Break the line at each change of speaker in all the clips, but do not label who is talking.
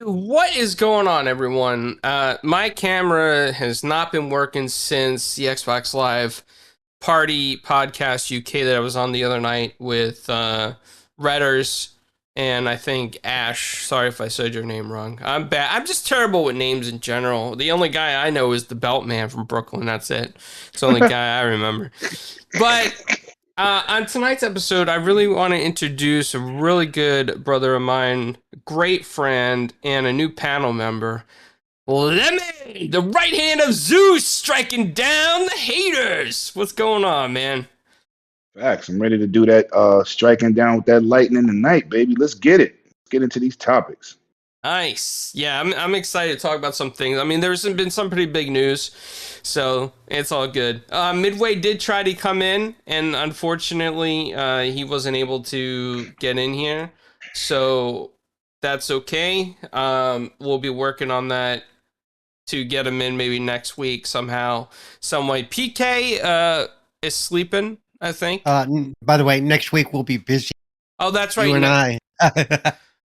What is going on, everyone? My camera has not been working since the Xbox Live Party Podcast UK that I was on the other night with Redders and I think Ash. Sorry if I said your name wrong. I'm bad. I'm just terrible with names in general. The only guy I know is the Belt Man from Brooklyn. That's it. It's the only guy I remember. But on tonight's episode, I really want to introduce a really good brother of mine, great friend, and a new panel member. Lemmy, the right hand of Zeus, striking down the haters. What's going on, man?
Facts. I'm ready to do that striking down with that lightning tonight, baby. Let's get it. Let's get into these topics.
Nice. Yeah, I'm excited to talk about some things. I mean, there's been some pretty big news, so it's all good. Midway did try to come in, and unfortunately, he wasn't able to get in here, so that's okay. We'll be working on that to get him in maybe next week somehow, some way. PK is sleeping, I think.
By the way, next week we'll be busy.
Oh, that's right.
You and I.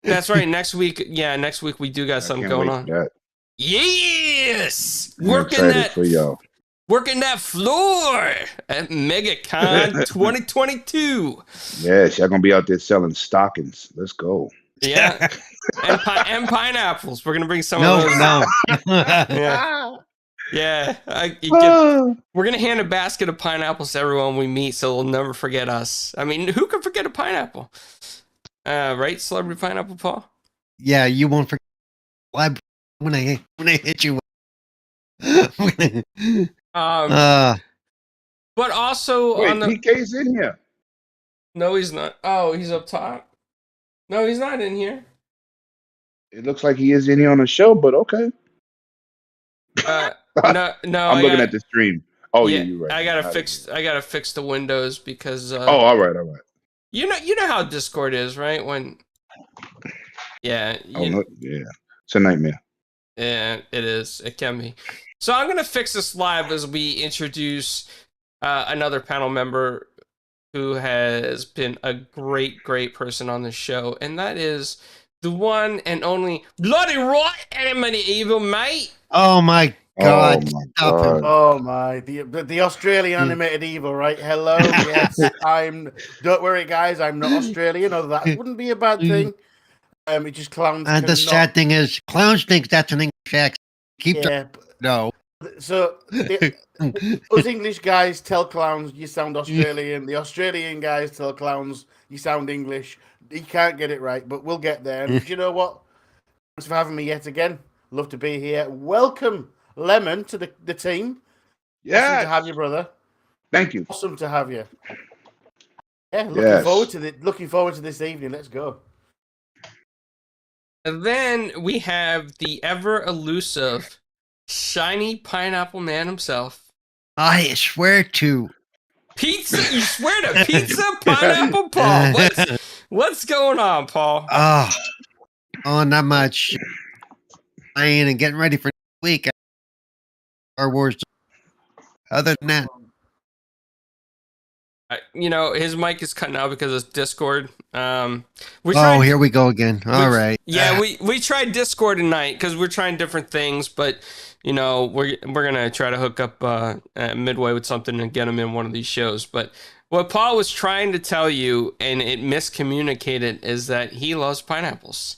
That's right. Next week, next week we do got something going on. Yes, working that floor at Megacon 2022.
Yes, y'all gonna be out there selling stockings. Let's go.
Yeah, and pineapples. We're gonna bring some of those.
No.
Yeah. We're gonna hand a basket of pineapples to everyone we meet, so they'll never forget us. I mean, who can forget a pineapple? Right, Celebrity Pineapple Paul?
Yeah, you won't forget when I hit you.
But also
wait,
on the
PK's in here.
No, he's not. Oh, he's up top. No, he's not in here.
It looks like he is in here on the show, but okay.
No.
I'm looking at the stream. Oh yeah, you're right.
I gotta fix the windows because.
All right.
You know how Discord is, right? When. Yeah.
It's a nightmare.
Yeah, it is. It can be. So I'm gonna fix this live as we introduce another panel member who has been a great person on the show, and that is the one and only Bloody Right Animated Evil, mate.
Oh my God!
Oh my! The Australian animated evil, right? Hello, yes, Don't worry, guys, I'm not Australian. Although that wouldn't be a bad thing. It just clowns.
And the sad thing is, clowns think that's an English accent. No.
So us English guys tell clowns you sound Australian. The Australian guys tell clowns you sound English. You can't get it right, but we'll get there. And you know what? Thanks for having me yet again. Love to be here. Welcome, Lemon, to the team.
Yeah.
Awesome to have you, brother.
Thank you.
Awesome to have you. Yeah, looking forward to this evening. Let's go.
And then we have the ever elusive shiny pineapple man himself.
I swear to
pizza. You swear to pizza, pineapple Paul. What's going on, Paul?
Oh, not much. Playing and getting ready for next week. Star Wars. Other than that,
his mic is cutting out because of Discord.
Here we go again. All right.
Yeah, we tried Discord tonight because we're trying different things, but we're gonna try to hook up Midway with something and get him in one of these shows. But what Paul was trying to tell you, and it miscommunicated, is that he loves pineapples.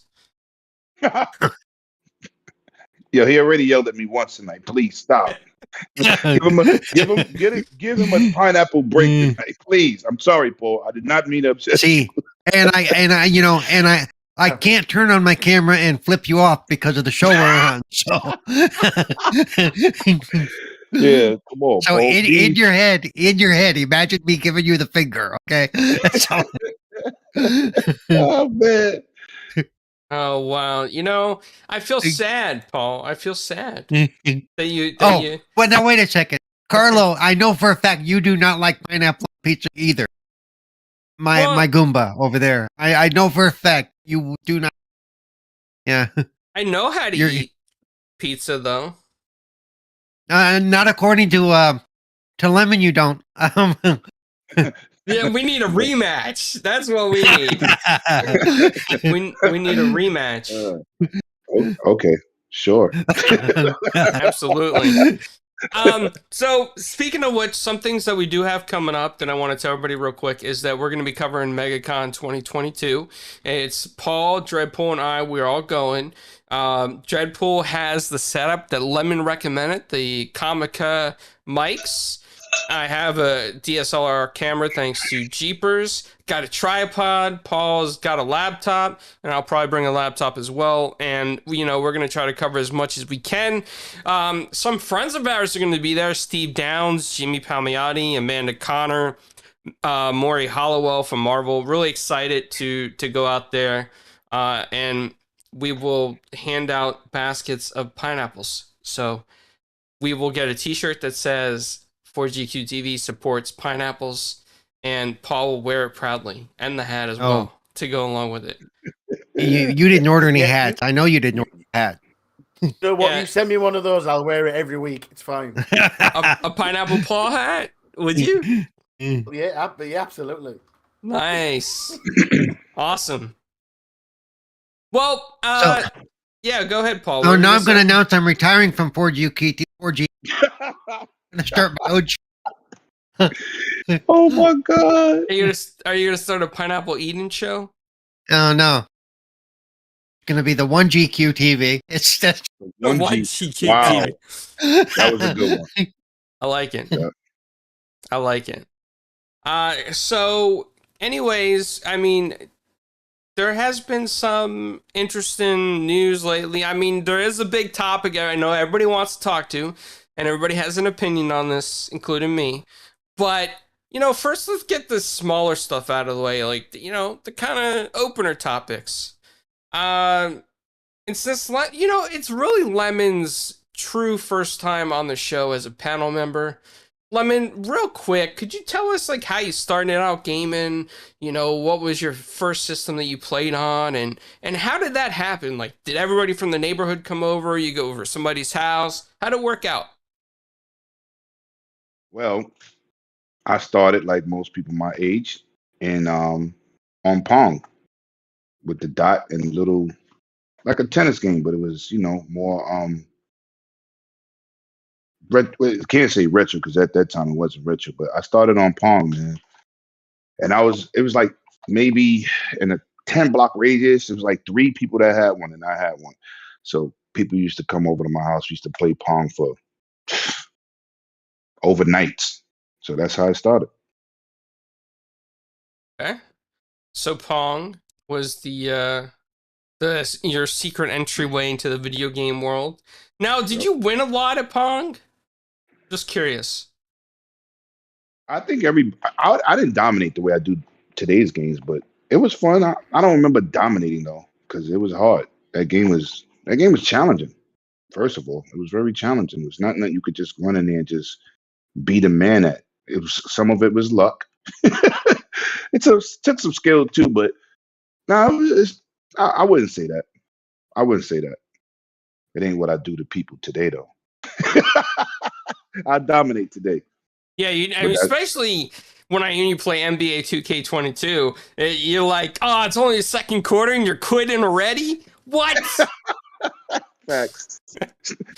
Yo, he already yelled at me once tonight. Please stop. give him a pineapple break tonight, please. I'm sorry, Paul. I did not mean to upset.
See, and I can't turn on my camera and flip you off because of the show we're on. So
yeah, come on.
So
Paul,
in your head, imagine me giving you the finger. Okay.
Oh man.
Oh wow! I feel sad, Paul. I feel sad that you.
But now wait a second, Carlo. I know for a fact you do not like pineapple pizza either. My Goomba over there. I know for a fact you do not. Yeah.
I know how to eat pizza though.
Not according to Lemon. You don't.
Yeah, we need a rematch. That's what we need. we need a rematch.
Okay, sure.
Absolutely. So speaking of which, some things that we do have coming up that I want to tell everybody real quick is that we're going to be covering Megacon 2022. It's Paul, Dreadpool, and I. We're all going. Dreadpool has the setup that Lemon recommended, the Comica mics. I have a DSLR camera thanks to Jeepers. Got a tripod. Paul's got a laptop, and I'll probably bring a laptop as well. And we're gonna try to cover as much as we can. Some friends of ours are gonna be there: Steve Downs, Jimmy Palmiotti, Amanda Connor, Maury Hollowell from Marvel. Really excited to go out there, and we will hand out baskets of pineapples. So we will get a T-shirt that says 4GQ TV supports pineapples, and Paul will wear it proudly, and the hat as well to go along with it.
You didn't order any hats. I know you didn't order a hat.
So what? You send me one of those, I'll wear it every week. It's fine.
a pineapple Paul hat? Would you?
Yeah, absolutely.
Nice. Awesome. Well, yeah, go ahead, Paul.
So now I'm going to announce I'm retiring from 4G. I'm going to start my own
Oh my god!
Are you gonna start a pineapple eating show?
Oh no! It's gonna be the 1GQ TV. It's just
1GQ
wow.
TV.
That was a good one.
I like it.
Yeah.
I like it. So, anyways, I mean, there has been some interesting news lately. I mean, there is a big topic I know everybody wants to talk to, and everybody has an opinion on this, including me. But, first let's get the smaller stuff out of the way, like, the kind of opener topics. It's this, it's really Lemon's true first time on the show as a panel member. Lemon, real quick, could you tell us, like, how you started out gaming? What was your first system that you played on? And how did that happen? Like, did everybody from the neighborhood come over? You go over to somebody's house? How'd it work out?
Well, I started like most people my age and on Pong with the dot and little, like a tennis game, but it was more can't say retro because at that time it wasn't retro, but I started on Pong, man, and it was like maybe in a 10-block radius. It was like 3 people that had one, and I had one, so people used to come over to my house. We used to play Pong for overnights. So that's how I started.
Okay. So Pong was your secret entryway into the video game world. Now, did you win a lot at Pong? Just curious.
I think I didn't dominate the way I do today's games, but it was fun. I don't remember dominating though, because it was hard. That game was challenging. First of all, it was very challenging. It was not nothing you could just run in there and just beat a man at. It was, some of it was luck. It took some skill too, but no, I wouldn't say that. I wouldn't say that. It ain't what I do to people today, though. I dominate today.
Yeah, especially when I hear you play NBA 2K22, you're like, oh, it's only the second quarter and you're quitting already? What?
Facts.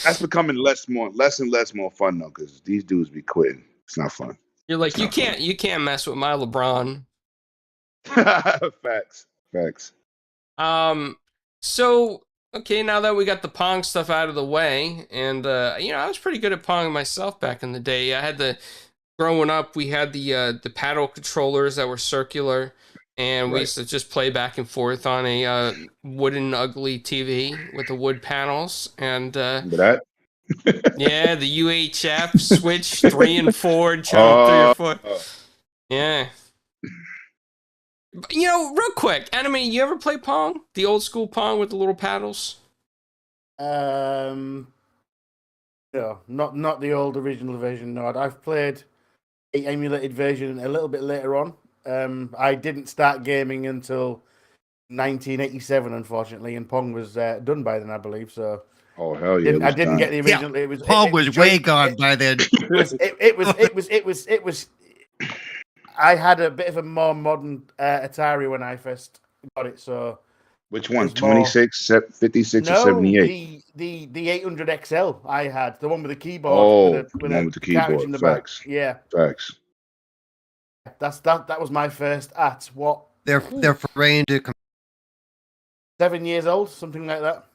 That's becoming less and less more fun though, because these dudes be quitting. It's not fun.
You're like, you can't mess with my LeBron.
Facts.
So okay, now that we got the Pong stuff out of the way, and I was pretty good at Pong myself back in the day. I had growing up, we had the paddle controllers that were circular, and we used to just play back and forth on a wooden ugly TV with the wood panels. And
remember that?
Yeah, the UHF switch 3 and 4, channel 3 or 4. Yeah. Real quick, Enemy, you ever play Pong? The old school Pong with the little paddles?
No, not the old original version. No, I've played the emulated version a little bit later on. I didn't start gaming until 1987, unfortunately, and Pong was done by then, I believe. So,
oh hell yeah!
I didn't get the original.
Yeah,
it was
Pong was way gone by then.
It was. I had a bit of a more modern Atari when I first got it, so
Which one?
There's more.
26, 56, or
No,
78?
the 800 XL I had, the one with the keyboard
Oh,
with
the one
a
with the
cartridge
keyboard.
in the back.
Facts.
Yeah,
Facts.
that was my first at what?
They're foray into
7 years old, something like that.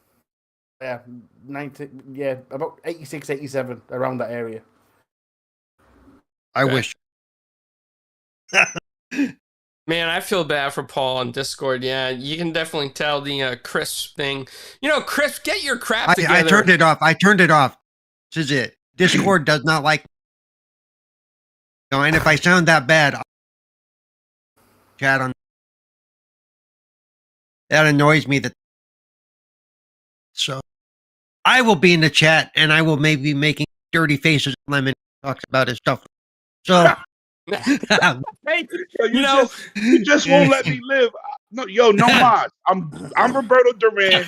Yeah, 90. Yeah, about 86, 87, around that area.
I
Okay.
wish.
Man, I feel bad for Paul on Discord. Yeah, you can definitely tell the crisp thing. You know, crisp, get your crap together.
I turned it off. This is it. Discord does not like me. No, and if I sound that bad, I'll chat on. That annoys me. So I will be in the chat, and I will maybe be making dirty faces. Lemon talks about his stuff. So.
Hey,
you just won't let me live. No mod. I'm Roberto Duran,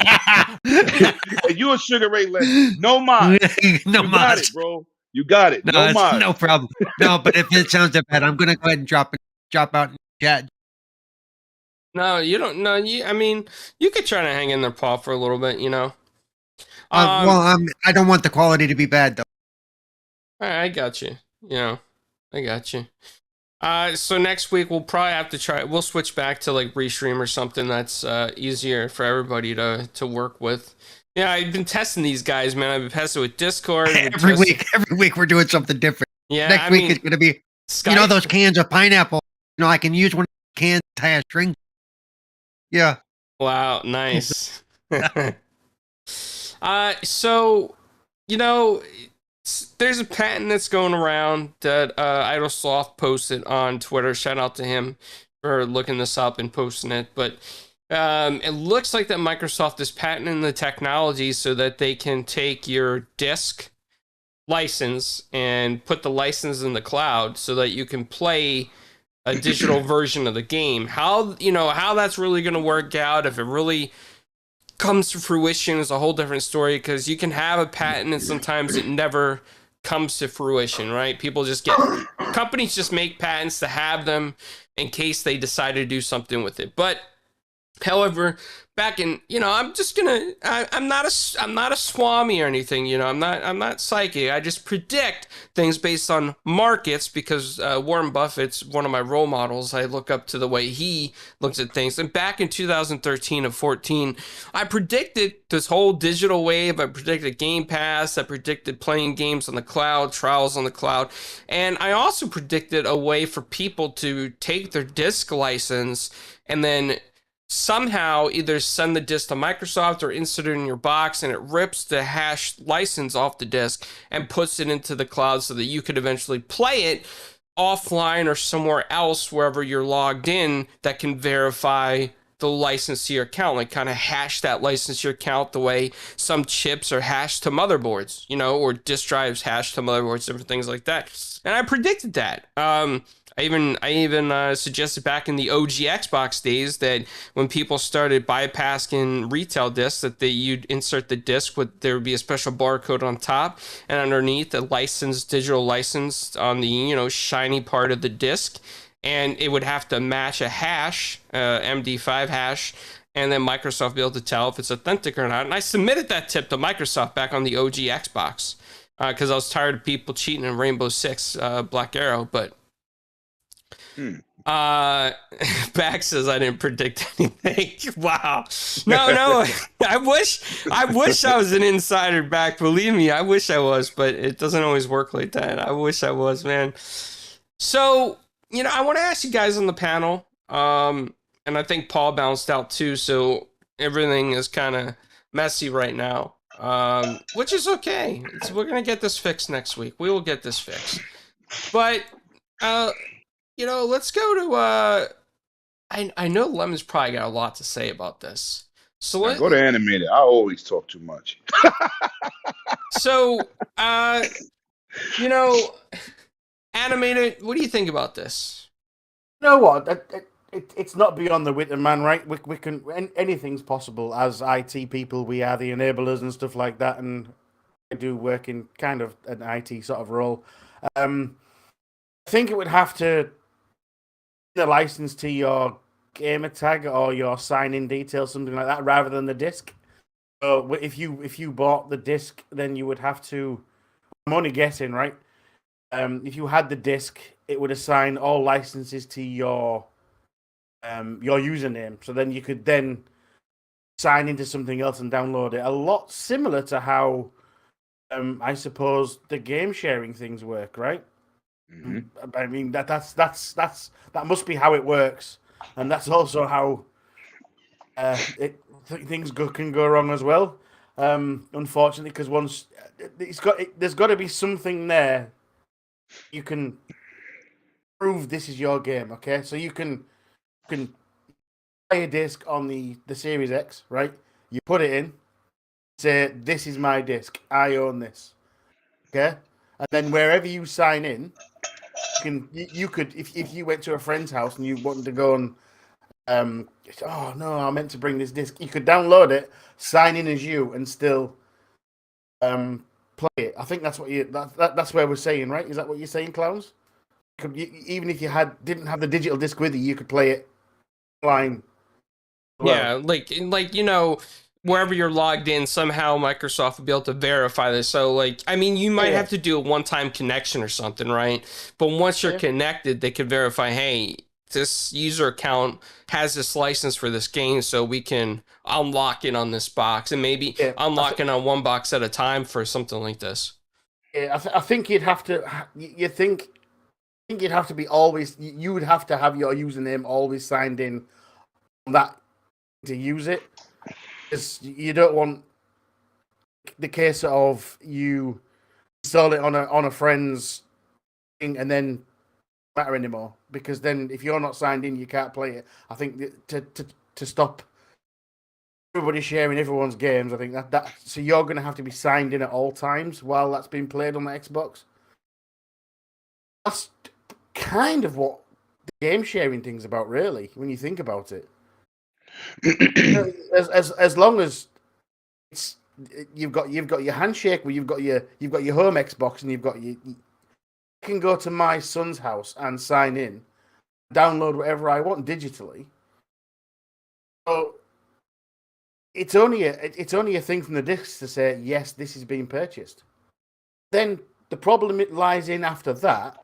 and you a Sugar Ray Leonard. No mod.
No
You
mod.
got it, bro. You got it. No mod.
No problem. No, but if it sounds that bad, I'm gonna go ahead and drop out in the chat.
No, you don't. No, I mean, you could try to hang in there, Paul, for a little bit. You know.
I don't want the quality to be bad though.
I got you. You know, I got you. So next week we'll probably have to try. We'll switch back to like Restream or something that's easier for everybody to work with. Yeah, I've been testing these guys, man. I've been testing with Discord.
Every week we're doing something different.
Yeah,
next week it's gonna be Skype. You know those cans of pineapple. You know I can use one of the cans to tie a string. Yeah.
Wow, nice. So you know. There's a patent that's going around that Idlesoft posted on Twitter. Shout out to him for looking this up and posting it. But it looks like that Microsoft is patenting the technology so that they can take your disk license and put the license in the cloud so that you can play a digital version of the game. How that's really going to work out, if it really comes to fruition, is a whole different story, because you can have a patent and sometimes it never comes to fruition, right? Companies just make patents to have them in case they decide to do something with it. But however, back in, I'm not a swami or anything, I'm not psychic. I just predict things based on markets, because Warren Buffett's one of my role models. I look up to the way he looks at things. And back in 2013 and 14, I predicted this whole digital wave. I predicted Game Pass. I predicted playing games on the cloud, trials on the cloud. And I also predicted a way for people to take their disc license and then somehow either send the disk to Microsoft or insert it in your box, and it rips the hash license off the disk and puts it into the cloud so that you could eventually play it offline or somewhere else wherever you're logged in that can verify the license to your account, like kind of hash that license to your account the way some chips are hashed to motherboards, or disk drives hashed to motherboards, different things like that. And I predicted that. I even suggested back in the OG Xbox days that when people started bypassing retail discs, that you'd insert the disc there would be a special barcode on top, and underneath a digital license on the shiny part of the disc, and it would have to match a hash, MD5 hash, and then Microsoft would be able to tell if it's authentic or not. And I submitted that tip to Microsoft back on the OG Xbox because I was tired of people cheating in Rainbow Six Black Arrow, but. Bax says I didn't predict anything. Wow. No. I wish I was an insider, back. Believe me, I wish I was, but it doesn't always work like that. I wish I was, man. So, I want to ask you guys on the panel, and I think Paul bounced out too, so everything is kind of messy right now, which is okay. We're going to get this fixed next week. We will get this fixed. But, let's go to, I know Lemon's probably got a lot to say about this. So
go to animated. I always talk too much.
So, animated, what do you think about this?
You know what? It's not beyond the wit of man, right? We can, anything's possible. As IT people, we are the enablers and stuff like that, and I do work in kind of an IT sort of role. I think it would have to the license to your gamer tag or your sign-in details, something like that, rather than the disc. So if you bought the disc, then you would have to. I'm only guessing, right? If you had the disc, it would assign all licenses to your username. So then you could then sign into something else and download it. A lot similar to how I suppose the game sharing things work, right?
Mhm.
I mean that must be how it works, and that's also how things can go wrong as well. Unfortunately, because once there's got to be something there you can prove this is your game. Okay, so you can buy a disc on the Series X, right? You put it in, say this is my disc, I own this. Okay, and then wherever you sign in, you could if you went to a friend's house and you wanted to go and oh no, I meant to bring this disc. You could download it, sign in as you, and still play it. I think that's what that's where we're saying, right? Is that what you're saying, clowns? Even if you didn't have the digital disc with you, you could play it online.
Yeah, like wherever you're logged in, somehow Microsoft will be able to verify this. So like, I mean, you might have to do a one-time connection or something, right? But once you're connected, they can verify, hey, this user account has this license for this game, so we can unlock it on this box, and maybe unlock it on one box at a time for something like this.
Yeah, I think you'd have to. You think you'd have to be always. You would have to have your username always signed in on that to use it, because you don't want the case of you install it on a friend's thing and then matter anymore, because then if you're not signed in, you can't play it. I think to stop everybody sharing everyone's games, I think that so you're going to have to be signed in at all times while that's being played on the Xbox. That's kind of what the game sharing thing's about, really, when you think about it. as long as it's you've got your handshake, where you've got your home Xbox, and you can go to my son's house and sign in, download whatever I want digitally. So it's only a thing from the discs to say yes, this is being purchased. Then the problem it lies in after that.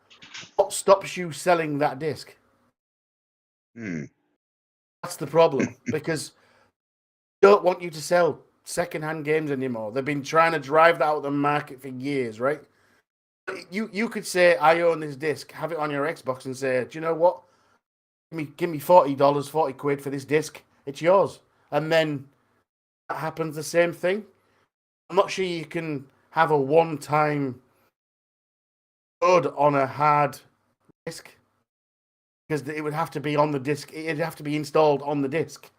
What stops you selling that disc? That's the problem, because they don't want you to sell secondhand games anymore. They've been trying to drive that out of the market for years, right? You could say, I own this disc, have it on your Xbox, and say, do you know what? Give me $40, £40 for this disc. It's yours. And then that happens the same thing. I'm not sure you can have a one-time code on a hard disk, because it would have to be on the disc. It'd have to be installed on the disc.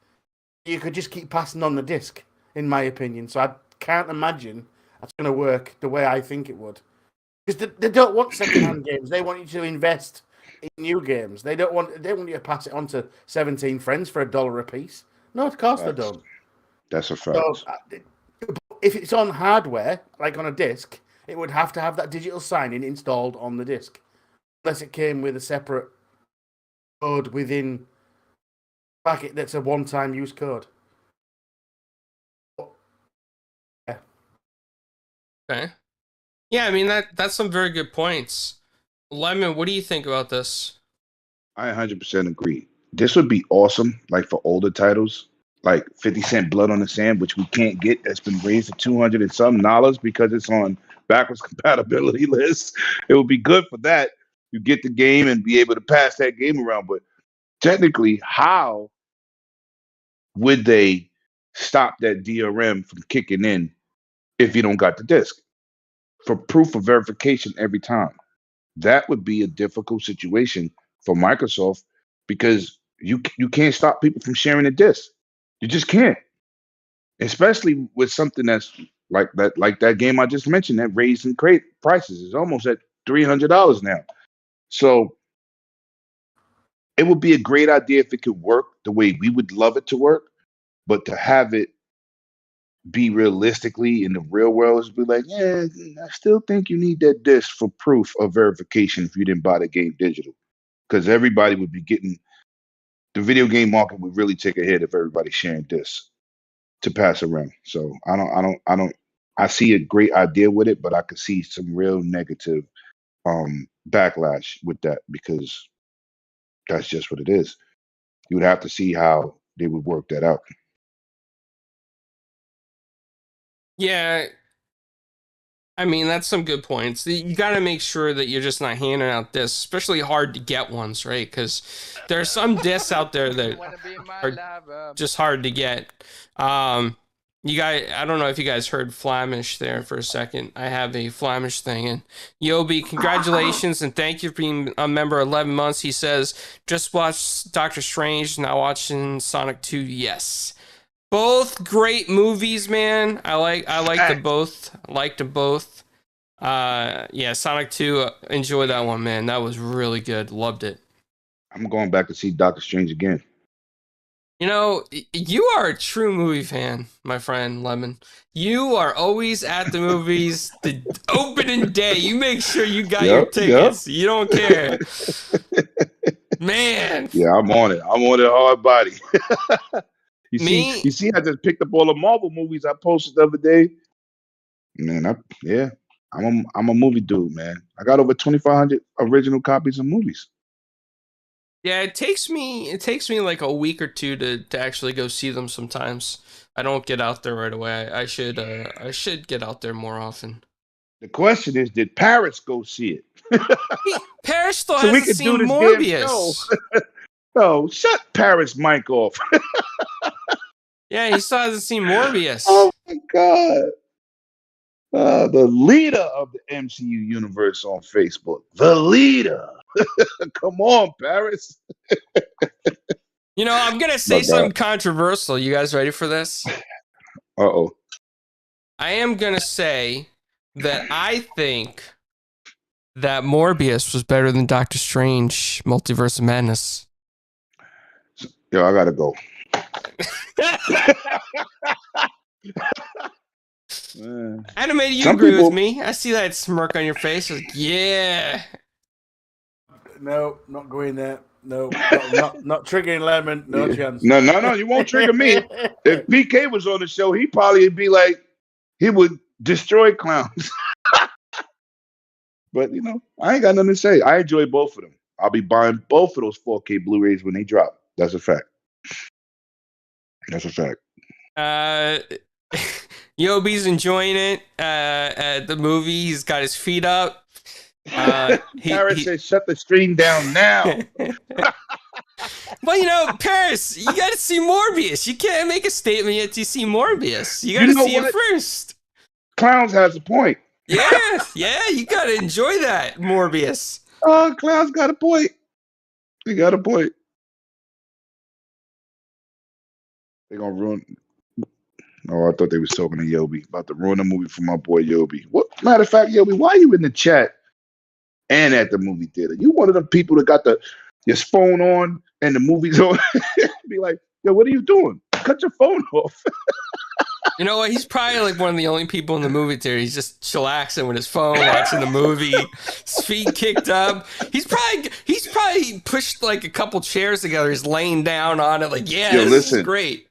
You could just keep passing on the disc, in my opinion. So I can't imagine that's going to work the way I think it would. Because they don't want second-hand games. They want you to invest in new games. They want you to pass it on to 17 friends for $1 a piece. No, of course they don't.
That's a fact.
So, if it's on hardware, like on a disc, it would have to have that digital sign-in installed on the disc, unless it came with a separate code within the packet that's a one-time use code. Yeah.
Okay. Yeah, I mean that's some very good points. Lemon, what do you think about this?
I 100% agree. This would be awesome, like for older titles, like 50 Cent Blood on the Sand, which we can't get. That's been raised to $200 and some because it's on backwards compatibility lists. It would be good for that. You get the game and be able to pass that game around. But technically, how would they stop that DRM from kicking in if you don't got the disc for proof of verification every time? That would be a difficult situation for Microsoft, because you can't stop people from sharing a disc. You just can't, especially with something that's like that game I just mentioned that raised in prices is almost at $300 now. So it would be a great idea if it could work the way we would love it to work, but to have it be realistically in the real world is be like, yeah, I still think you need that disc for proof of verification if you didn't buy the game digital, because everybody would be getting the video game market would really take a hit if everybody's sharing discs to pass around. So I see a great idea with it, but I could see some real negative backlash with that because that's just what it is. You would have to see how they would work that out.
Yeah, I mean, that's some good points. You got to make sure that you're just not handing out discs, especially hard to get ones, right? Because there are some discs out there that are just hard to get. You guys, I don't know if you guys heard Flamish there for a second. I have a Flamish thing. And Yobi, congratulations and thank you for being a member 11 months. He says, just watched Doctor Strange, now watching Sonic 2. Yes. Both great movies, man. I like them both. Liked them both. Yeah, Sonic 2, enjoy that one, man. That was really good. Loved it.
I'm going back to see Doctor Strange again.
You know, you are a true movie fan, my friend Lemon. You are always at the movies the opening day. You make sure you got your tickets. Yep. You don't care. Man.
Yeah, I'm on it. I'm on it hard body. You see, I just picked up all the Marvel movies I posted the other day. Man, I'm a movie dude, man. I got over 2,500 original copies of movies.
Yeah, it takes me like a week or two to actually go see them sometimes. I don't get out there right away. I should get out there more often.
The question is, did Paris go see it?
Paris still hasn't seen Morbius.
No, shut Paris Mike off.
Yeah, he still hasn't seen Morbius.
Oh my God. The leader of the MCU universe on Facebook. The leader. Come on, Paris.
You know, I'm going to say something controversial. You guys ready for this?
Uh-oh.
I am going to say that I think that Morbius was better than Doctor Strange Multiverse of Madness.
Yo, I got to go.
Animated, you agree with me. I see that smirk on your face. Like, yeah.
No, not going there. No, not triggering Lemon. No chance.
No. You won't trigger me. If PK was on the show, he probably would be like, he would destroy clowns. But, you know, I ain't got nothing to say. I enjoy both of them. I'll be buying both of those 4K Blu-rays when they drop. That's a fact. That's a fact.
Yobi's enjoying it at the movie. He's got his feet up.
Paris says, shut the stream down now.
Well, you know, Paris, you got to see Morbius. You can't make a statement yet to see Morbius. You got to see it first.
Clowns has a point.
Yeah, you got to enjoy that, Morbius.
Oh, Clowns got a point. He got a point. They're going to ruin... Oh, I thought they was talking to Yobi about to ruin the movie for my boy Yobi. What? Matter of fact, Yobi, why are you in the chat and at the movie theater? You one of the people that got your phone on and the movie's on. Be like, yo, what are you doing? Cut your phone off.
You know what? He's probably like one of the only people in the movie theater. He's just chillaxing with his phone, watching the movie, his feet kicked up. He's probably pushed like a couple chairs together. He's laying down on it, like, yeah, this is great.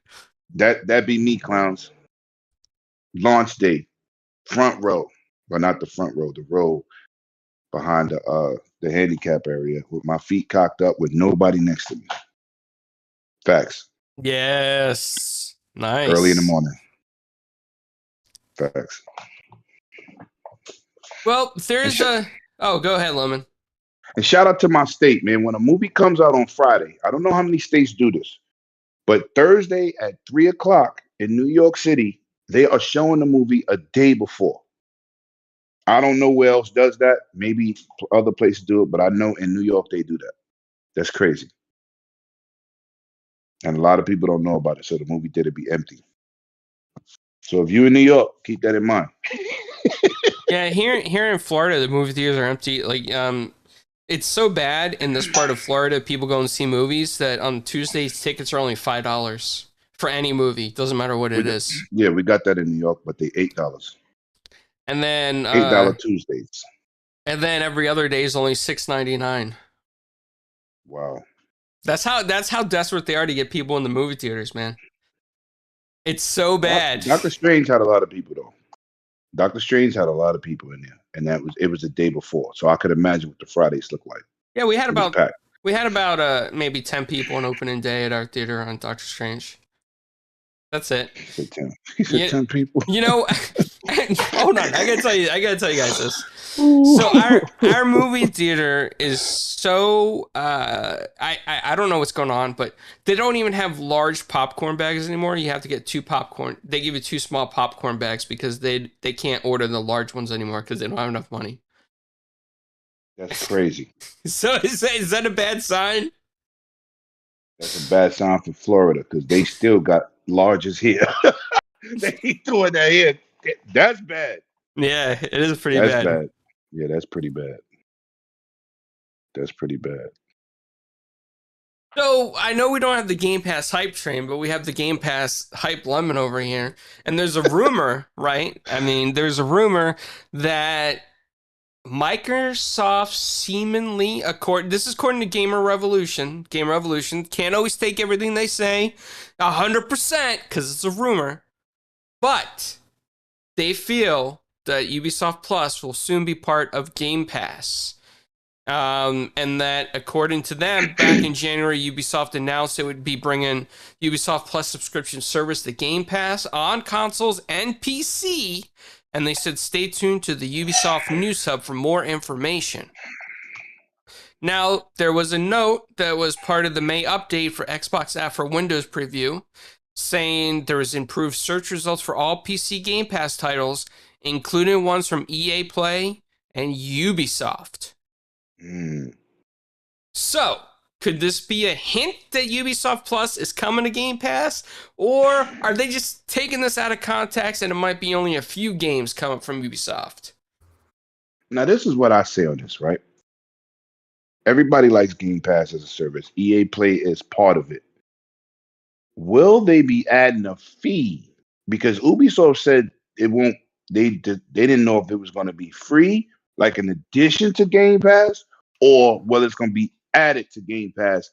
That'd be me, Clowns. Launch day, front row, but not the front row, the row behind the handicap area with my feet cocked up with nobody next to me. Facts.
Yes. Nice.
Early in the morning. Facts.
Well, there's oh, go ahead, Lemon.
And shout out to my state, man. When a movie comes out on Friday, I don't know how many states do this, but Thursday at 3:00 in New York City, they are showing the movie a day before. I don't know where else does that. Maybe other places do it, but I know in New York they do that. That's crazy. And a lot of people don't know about it, so the movie theater be empty. So if you're in New York, keep that in mind.
Yeah, here in Florida, the movie theaters are empty. Like, it's so bad in this part of Florida, people go and see movies that on Tuesdays tickets are only $5 for any movie. Doesn't matter what it is.
Yeah, we got that in New York, but they $8.
And then
$8 Tuesdays.
And then every other day is only $6.99.
Wow.
That's how desperate they are to get people in the movie theaters, man. It's so bad.
Doctor Strange had a lot of people though. Doctor Strange had a lot of people in there, and it was the day before, so I could imagine what the Fridays look like.
Yeah, we had
It was
about
packed.
maybe 10 people on opening day at our theater on Doctor Strange. That's it.
He said 10. He said 10 people.
You know, hold on. I gotta tell you guys this. So our movie theater is so I don't know what's going on, but they don't even have large popcorn bags anymore. You have to get 2 popcorn. They give you 2 small popcorn bags because they can't order the large ones anymore because they don't have enough money.
That's crazy.
So is that a bad sign?
That's a bad sign for Florida because they still got larges here. They ain't doing that here. That's bad.
Yeah, it is pretty
That's
bad.
bad. Yeah, that's pretty bad. That's pretty bad.
So I know we don't have the Game Pass hype train, but we have the Game Pass hype lemon over here. And there's a rumor, right? I mean, there's a rumor that Microsoft seemingly, this is according to Gamer Revolution can't always take everything they say 100% because it's a rumor, but they feel that Ubisoft Plus will soon be part of Game Pass. And that according to them, back in January, Ubisoft announced it would be bringing Ubisoft Plus subscription service to Game Pass on consoles and PC. And they said, stay tuned to the Ubisoft News Hub for more information. Now, there was a note that was part of the May update for Xbox App for Windows preview, saying there was improved search results for all PC Game Pass titles, including ones from EA Play and Ubisoft. So, could this be a hint that Ubisoft Plus is coming to Game Pass? Or are they just taking this out of context and it might be only a few games coming from Ubisoft?
Now, this is what I say on this, right? Everybody likes Game Pass as a service. EA Play is part of it. Will they be adding a fee? Because Ubisoft said it won't. They didn't know if it was going to be free, like an addition to Game Pass, or whether it's going to be added to Game Pass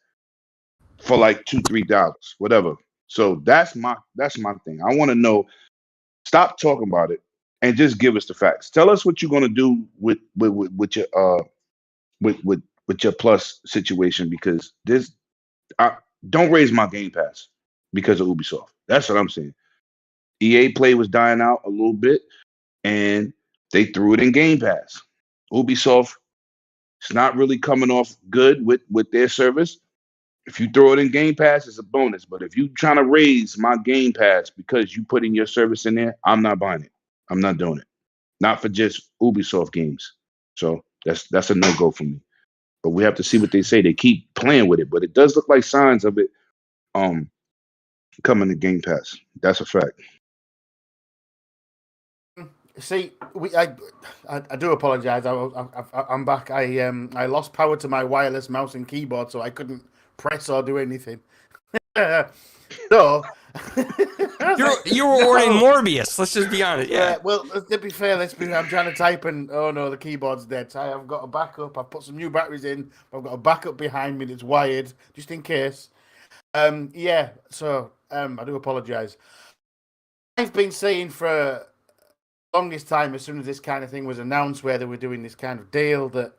for like $2-3, whatever. So that's my thing. I want to know. Stop talking about it and just give us the facts. Tell us what you're going to do with your Plus situation, because don't raise my Game Pass because of Ubisoft. That's what I'm saying. EA Play was dying out a little bit, and they threw it in Game Pass. Ubisoft, it's not really coming off good with their service. If you throw it in Game Pass, it's a bonus. But if you trying to raise my Game Pass because you putting your service in there, I'm not buying it. I'm not doing it. Not for just Ubisoft games. So that's a no-go for me. But we have to see what they say. They keep playing with it, but it does look like signs of it coming to Game Pass. That's a fact.
See, I do apologize. I'm back. I lost power to my wireless mouse and keyboard, so I couldn't press or do anything. So
you were ordering Morbius. Let's just be honest. Yeah.
Well, to be fair, I'm trying to type and oh no, the keyboard's dead. So I've got a backup. I've put some new batteries in. I've got a backup behind me that's wired just in case. Yeah. So I do apologize. I've been saying for longest time, as soon as this kind of thing was announced, where they were doing this kind of deal, that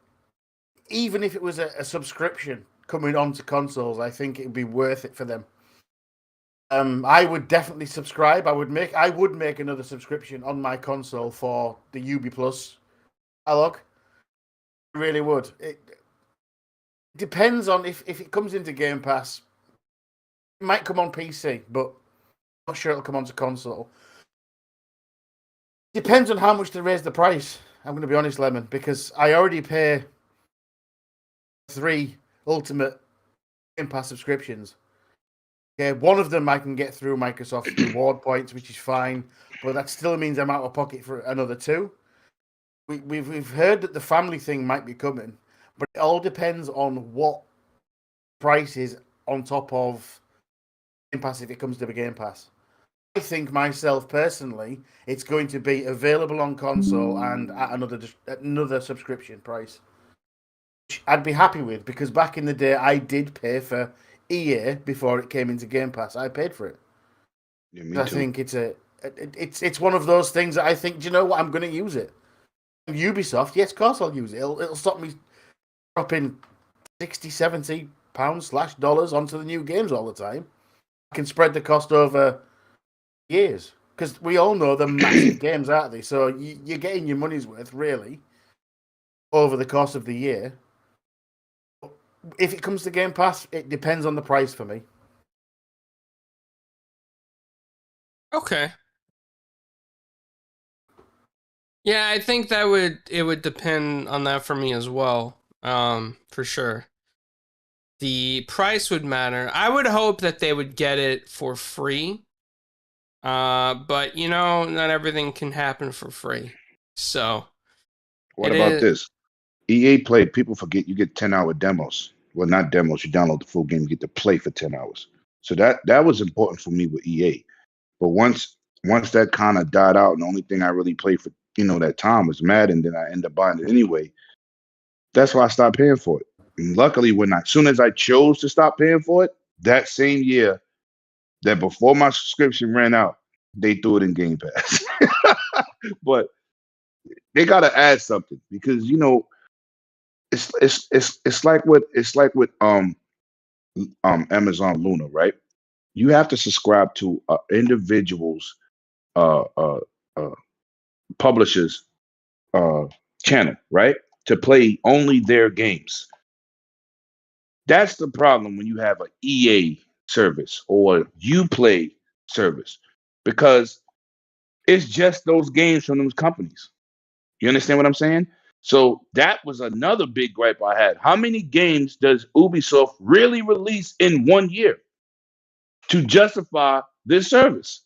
even if it was a subscription coming onto consoles, I think it would be worth it for them. I would definitely subscribe. I would make another subscription on my console for the Ubi Plus analog. I really would. It depends on if it comes into Game Pass. It might come on PC, but I'm not sure it'll come onto console. Depends on how much they raise the price. I'm going to be honest, Lemon, because I already pay 3 Ultimate Game Pass subscriptions. Okay, one of them I can get through Microsoft reward points, which is fine, but that still means I'm out of pocket for another 2. We've heard that the family thing might be coming, but it all depends on what price is on top of Game Pass if it comes to the Game Pass. I think myself personally, it's going to be available on console and at another subscription price. which I'd be happy with, because back in the day I did pay for EA before it came into Game Pass. I paid for it.
Yeah, me
I
too.
think it's one of those things that I think, do you know what, I'm going to use it. Ubisoft, yes, of course I'll use it. It'll stop me dropping 60, 70 pounds / dollars onto the new games all the time. I can spread the cost over years, because we all know they're massive games, aren't they? So you're getting your money's worth, really, over the course of the year. If it comes to Game Pass, it depends on the price for me.
Okay. Yeah, I think it would depend on that for me as well. For sure. The price would matter. I would hope that they would get it for free. But not everything can happen for free. So
What
it
about
is
this? EA Play, people forget you get 10-hour demos. Well, not demos, you download the full game, you get to play for 10 hours. So that was important for me with EA. But once that kind of died out, and the only thing I really played for, that time was Madden, then I ended up buying it anyway. That's why I stopped paying for it. And luckily, as soon as I chose to stop paying for it, that same year, that before my subscription ran out, they threw it in Game Pass. But they gotta add something, because it's like with Amazon Luna, right? You have to subscribe to individuals uh, uh, uh, publishers channel, right? To play only their games. That's the problem when you have an EA service or Uplay service, because it's just those games from those companies. You understand what I'm saying? So that was another big gripe I had. How many games does Ubisoft really release in 1 year to justify this service?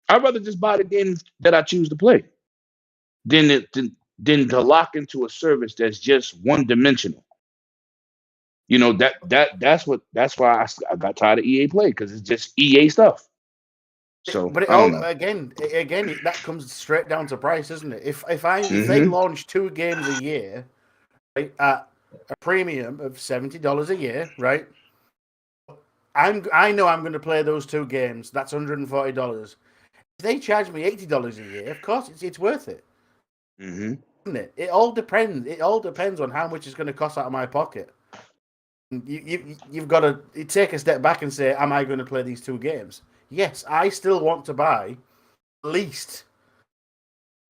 I'd rather just buy the games that I choose to play than to lock into a service that's just one dimensional. That's why I got tired of EA Play, because it's just EA stuff. So
But it
I don't
all
know.
again, that comes straight down to price, isn't it? If they
Hmm.
launch 2 games a year, right, at a premium of $70 a year, right? I know I'm going to play those 2 games. That's $140. If they charge me $80 a year, of course it's worth it,
Hmm.
isn't it? It all depends. It all depends on how much it's going to cost out of my pocket. You've got to take a step back and say, am I going to play these 2 games? Yes, I still want to buy at least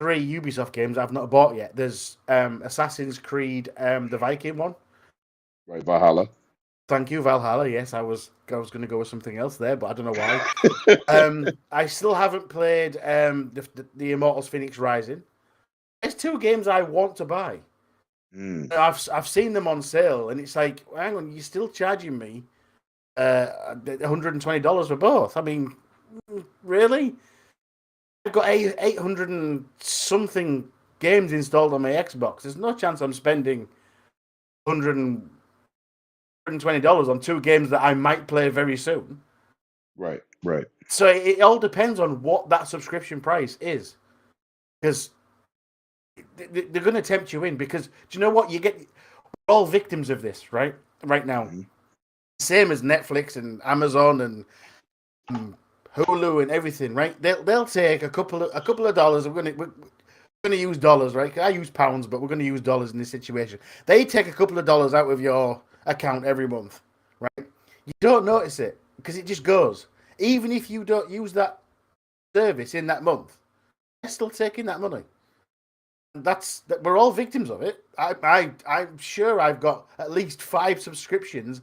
3 Ubisoft games I've not bought yet. There's Assassin's Creed, the Viking one.
Right, Valhalla.
Thank you, Valhalla. Yes, I was going to go with something else there, but I don't know why. I still haven't played the Immortals Phoenix Rising. There's 2 games I want to buy.
Mm.
I've seen them on sale, and it's like, hang on, you're still charging me $120 for both. I mean, really? I've got 800 and something games installed on my Xbox. There's no chance I'm spending $120 on 2 games that I might play very soon.
Right.
So it all depends on what that subscription price is, because they're going to tempt you in. Because do you know what? We're all victims of this, right? Right now, same as Netflix and Amazon and Hulu and everything, right? They'll take a couple of dollars. We're going to use dollars, right? I use pounds, but we're going to use dollars in this situation. They take a couple of dollars out of your account every month, right? You don't notice it because it just goes. Even if you don't use that service in that month, they're still taking that money. We're all victims of it. I'm sure I've got at least 5 subscriptions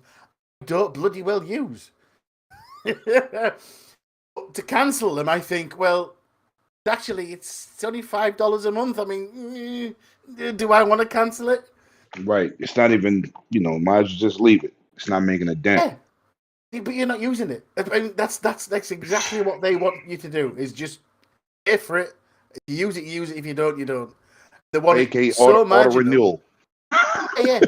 I don't bloody well use. To cancel them, I think, well, actually, it's only $5 a month. I mean, do I want to cancel it?
Right. It's not even, might as well just leave it. It's not making a dent.
Yeah, but you're not using it. I mean, that's exactly what they want you to do. Is just pay for it. If you use it, you use it. If you don't, you don't. They want
AKA
it so
auto renewal.
Yeah,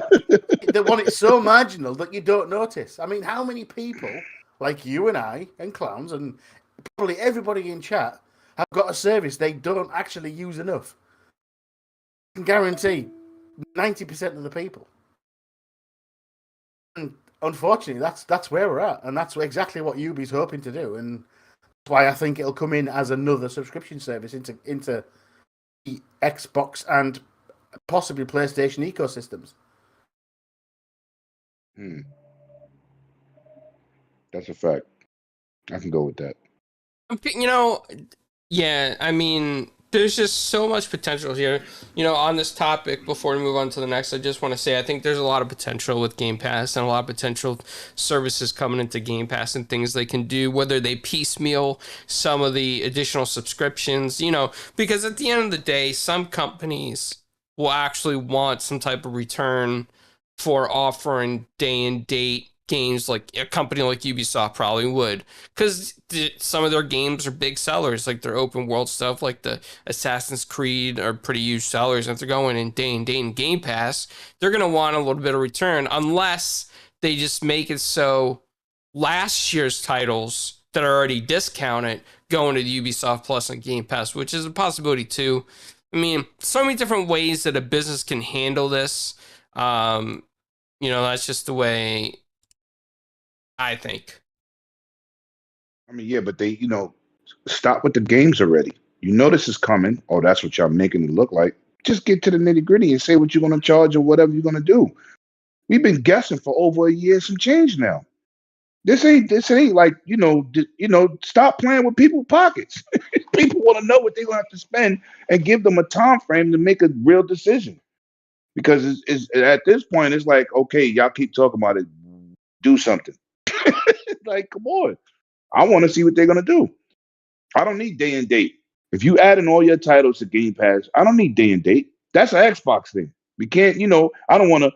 they want it so marginal that you don't notice. I mean, how many people like you and I and clowns and probably everybody in chat have got a service they don't actually use enough? I can guarantee 90% of the people. And unfortunately, that's where we're at, and that's exactly what Ubi's hoping to do, and that's why I think it'll come in as another subscription service into the Xbox and possibly PlayStation ecosystems.
That's a fact. I can go with that.
You know, yeah, I mean, there's just so much potential here. You know, on this topic, before we move on to the next, I just want to say I think there's a lot of potential with Game Pass and a lot of potential services coming into Game Pass and things they can do, whether they piecemeal some of the additional subscriptions, you know, because at the end of the day, some companies will actually want some type of return for offering day and date games, like a company like Ubisoft probably would, because some of their games are big sellers, like their open world stuff, like the Assassin's Creed are pretty huge sellers, and if they're going in day in Game Pass, they're going to want a little bit of return, unless they just make it so last year's titles that are already discounted go into the Ubisoft Plus and Game Pass, which is a possibility too. I mean, so many different ways that a business can handle this. You know, that's just the way I think.
I mean, yeah, but they, stop with the games already. You know this is coming. Oh, that's what y'all making it look like. Just get to the nitty gritty and say what you're going to charge or whatever you're going to do. We've been guessing for over a year, some change now. This ain't like, stop playing with people's pockets. People want to know what they're going to have to spend and give them a time frame to make a real decision. Because it's at this point, it's like, okay, y'all keep talking about it. Do something. Like, come on. I want to see what they're going to do. I don't need day and date. If you add in all your titles to Game Pass, I don't need day and date. That's an Xbox thing. We can't, I don't want to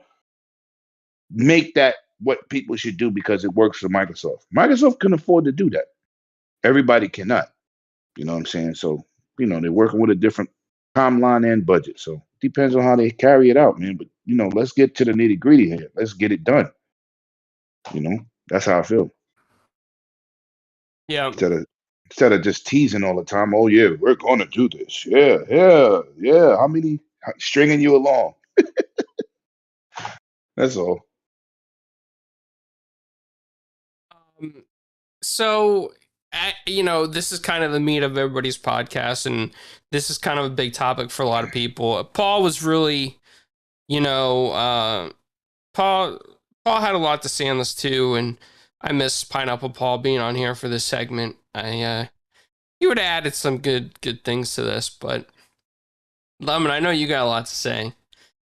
make that what people should do because it works for Microsoft. Microsoft can afford to do that. Everybody cannot. You know what I'm saying? So, they're working with a different timeline and budget. So, depends on how they carry it out, man. But, let's get to the nitty gritty here. Let's get it done. That's how I feel.
Yeah.
Instead of just teasing all the time. Oh yeah, we're gonna do this. Yeah. How many stringing you along? That's all.
So, this is kind of the meat of everybody's podcast, and this is kind of a big topic for a lot of people. Paul was really, Paul had a lot to say on this too, and I miss Pineapple Paul being on here for this segment. He would have added some good things to this, but Lemon, I know you got a lot to say.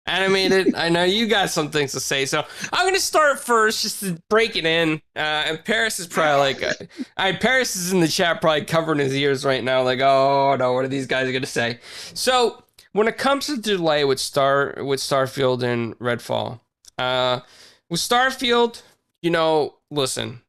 Animated, I know you got some things to say, so I'm gonna start first just to break it in. And Paris is probably like, Paris is in the chat probably covering his ears right now, like, oh no, what are these guys gonna say? So when it comes to delay with Starfield and Redfall, with Starfield, listen,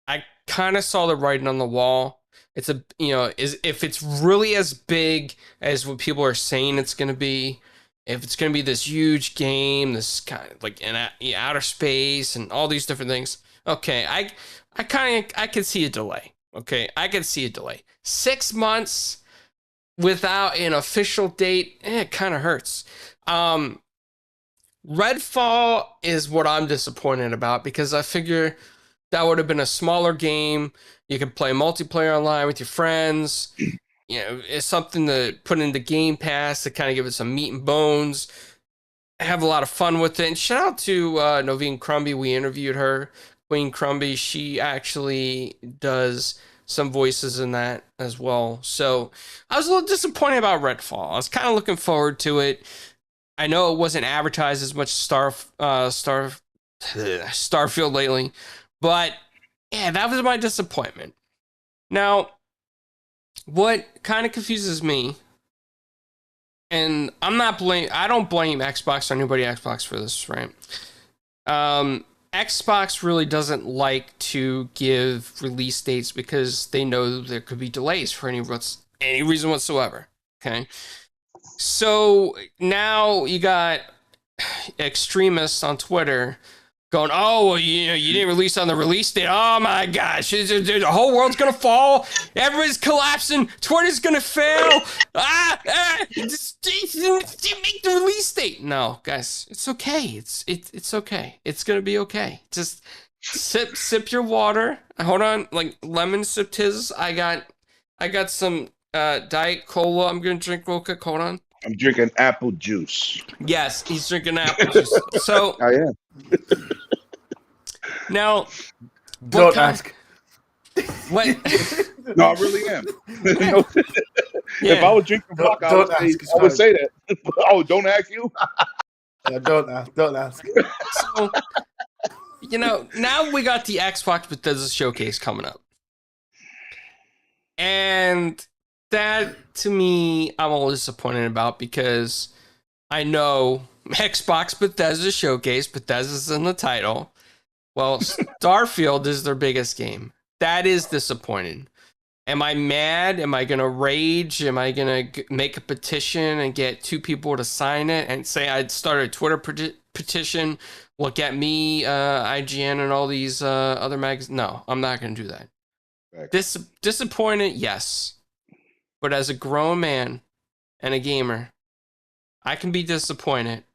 I kind of saw the writing on the wall. It's if it's really as big as what people are saying it's gonna be. If it's going to be this huge game, this kind of like in outer space and all these different things, okay, I could see a delay. Okay, I could see a delay. 6 months without an official date, it kind of hurts. Redfall is what I'm disappointed about because I figure that would have been a smaller game. You could play multiplayer online with your friends. It's something to put into Game Pass to kind of give it some meat and bones. Have a lot of fun with it. And shout out to Noveen Crumby. We interviewed her. Queen Crumby, she actually does some voices in that as well. So I was a little disappointed about Redfall. I was kind of looking forward to it. I know it wasn't advertised as much Starfield lately, but yeah, that was my disappointment. Now, what kind of confuses me, and I don't blame Xbox or anybody Xbox for this, right? Xbox really doesn't like to give release dates because they know there could be delays for any reason whatsoever. Okay, so now you got extremists on Twitter going, oh, well, you didn't release on the release date. Oh my gosh, the whole world's gonna fall. Everybody's collapsing. Twitter's gonna fail. Just make the release date. No, guys, it's okay. It's okay. It's gonna be okay. Just sip your water. Hold on, like lemon sipped his. I got some Diet Cola. I'm gonna drink real quick. Hold on.
I'm drinking apple juice.
Yes, he's drinking apple juice. So
I am.
now,
Don't ask.
What?
No, I really am. If I was drinking vodka,
Don't
I
ask,
would say that. Oh, don't ask you?
Don't ask. Don't ask.
So, now we got the Xbox Bethesda showcase coming up. And that, to me, I'm a little disappointed about because I know Xbox Bethesda showcase, Bethesda's in the title. Well, Starfield is their biggest game. That is disappointing. Am I mad? Am I going to rage? Am I going to make a petition and get 2 people to sign it and say I'd start a Twitter petition? Look at me, IGN, and all these other magazines. No, I'm not going to do that. Disappointed, yes. But as a grown man and a gamer, I can be disappointed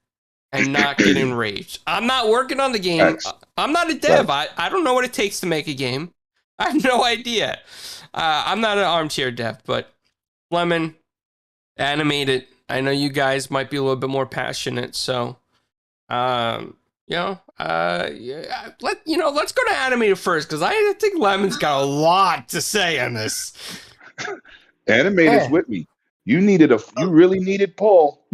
and not get enraged. I'm not working on the game. I'm not a dev. I don't know what it takes to make a game. I have no idea. I'm not an armchair dev, but Lemon, animated. I know you guys might be a little bit more passionate, so let's go to animated first because I think Lemon's got a lot to say on this.
Animated's with me. You really needed Paul.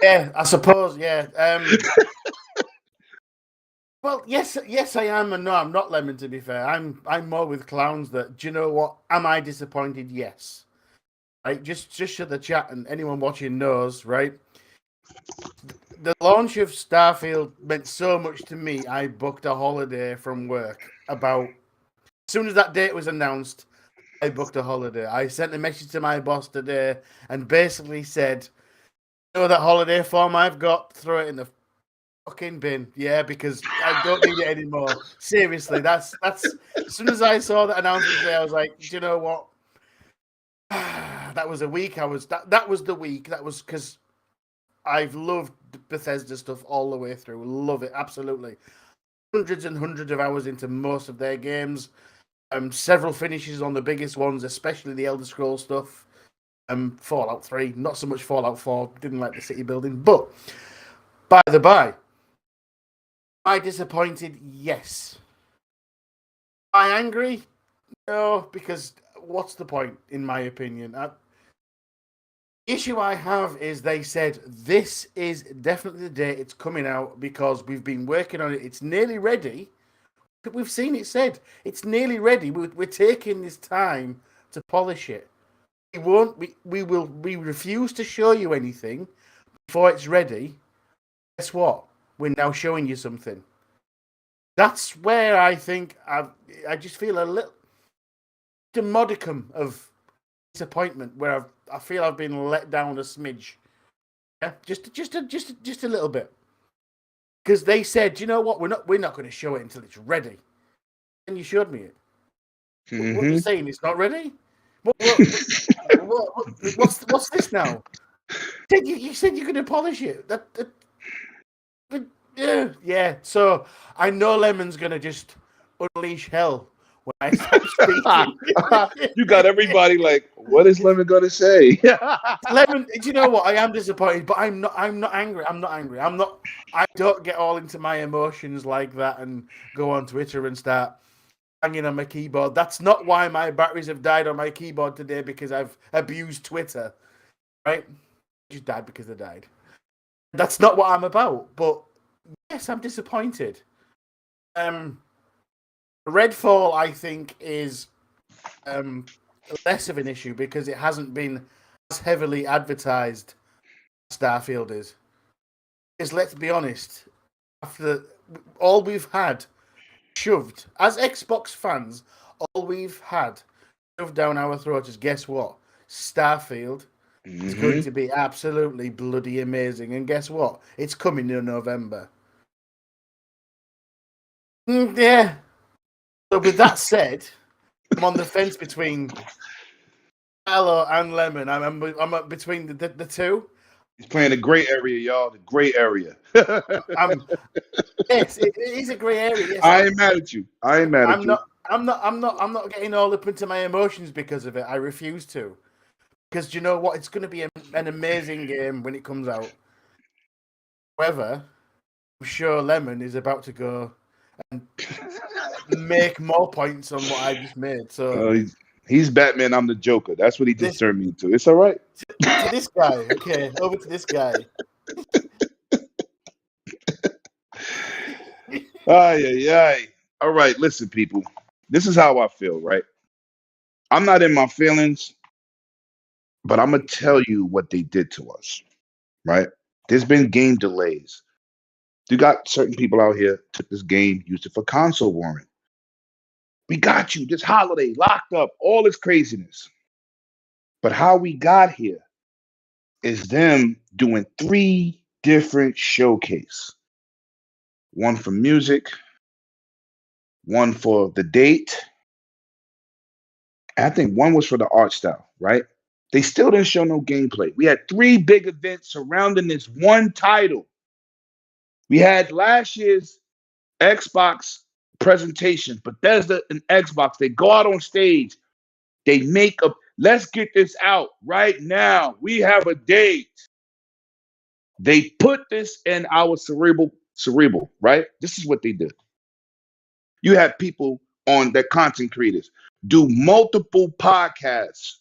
Yeah, I suppose. Yeah. Well, yes, I am, and no, I'm not Lemon. To be fair, I'm more with Clowns. That, do you know what? Am I disappointed? Yes. Right. Just shut the chat, and anyone watching knows. Right. The launch of Starfield meant so much to me. I booked a holiday from work. As soon as that date was announced, I booked a holiday. I sent a message to my boss today and basically said, "You know that holiday form I've got? Throw it in the fucking bin." Yeah, because I don't need it anymore. Seriously, that's. As soon as I saw that announcement today, I was like, "Do you know what? That was a week. That was the week. That was because I've loved Bethesda stuff all the way through. Love it, absolutely. Hundreds and hundreds of hours into most of their games. Several finishes on the biggest ones, especially the Elder Scrolls stuff. Fallout 3, not so much Fallout 4. Didn't like the city building, but by the by, am I disappointed? Yes. Am I angry? No, because what's the point, in my opinion? The issue I have is they said this is definitely the day it's coming out because we've been working on it. It's nearly ready. We've seen it said it's nearly ready. We're taking this time to polish it. We refuse to show you anything before it's ready. Guess what? We're now showing you something. That's where I think I just feel a modicum of disappointment where I feel I've been let down a smidge. Yeah, just a little bit. Because they said, you know what, we're not going to show it until it's ready. And you showed me it. Mm-hmm. What are you saying? It's not ready? What's this now? You said you're going to polish it. Yeah. So I know Lemon's going to just unleash hell when I start speaking.
You got everybody like, what is Lemon going to say?
Lemon, do you know what? I am disappointed, but I'm not angry. I don't get all into my emotions like that and go on Twitter and start banging on my keyboard. That's not why my batteries have died on my keyboard today, because I've abused Twitter. Right? I just died because I died. That's not what I'm about. But yes, I'm disappointed. Redfall, I think, is less of an issue because it hasn't been as heavily advertised as Starfield is. Because let's be honest, after all we've had shoved, as Xbox fans, all we've had shoved down our throats is, guess what? Starfield is going to be absolutely bloody amazing. And guess what? It's coming in November. Yeah. So with that said, I'm on the fence between Carlo and Lemon. I'm between the two.
He's playing the gray area, y'all. The gray area.
Yes, it is a grey area. Yes,
I ain't mad at you. I ain't mad at
I'm
you.
not. I'm not getting all up into my emotions because of it. I refuse to. Because you know what? It's going to be an amazing game when it comes out. However, I'm sure Lemon is about to go and make more points on what I just made. So
He's Batman. I'm the Joker. That's what he just
this
turned me into. It's all right.
to this guy. Okay, over to this guy.
Ay, ay, ay. All right, listen, people. This is how I feel, right? I'm not in my feelings, but I'm gonna tell you what they did to us, right? There's been game delays. You got certain people out here took this game, used it for console warring. We got you this holiday locked up, all this craziness. But how we got here is them doing 3 different showcase. One for music, one for the date, and I think one was for the art style, right? They still didn't show no gameplay. We had 3 big events surrounding this one title. We had last year's Xbox presentation, Bethesda and Xbox. They go out on stage. They make a, let's get this out right now. We have a date. They put this in our cerebral, right? This is what they did. You have people on that content creators do multiple podcasts,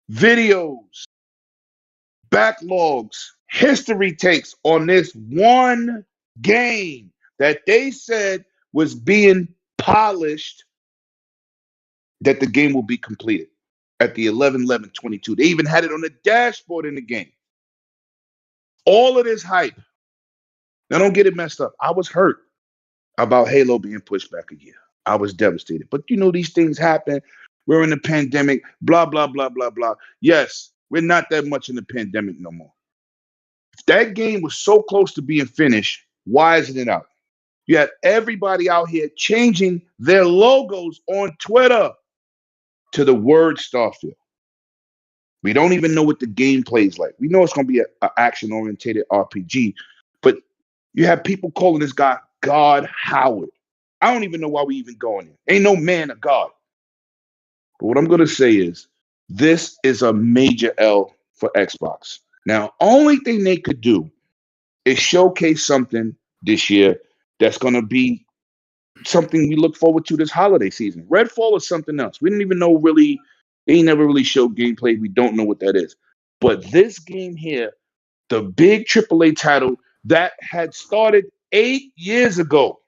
videos, backlogs, history takes on this one game that they said was being polished, that the game will be completed at the 11/11/22. They even had it on the dashboard in the game. All of this hype. Now, don't get it messed up. I was hurt about Halo being pushed back a year. I was devastated. But you know, these things happen. We're in the pandemic, blah, blah, blah, blah, blah. Yes, we're not that much in the pandemic no more. If that game was so close to being finished, why isn't it out? You have everybody out here changing their logos on Twitter to the word Starfield. We don't even know what the gameplay is like. We know it's going to be an action-oriented RPG, but you have people calling this guy God Howard. I don't even know why we even going there. Ain't no man of God. But what I'm going to say is this is a major L for Xbox. Now, only thing they could do is showcase something this year that's going to be something we look forward to this holiday season. Redfall is something else. We didn't even know really, they never really showed gameplay. We don't know what that is. But this game here, the big AAA title that had started 8 years ago,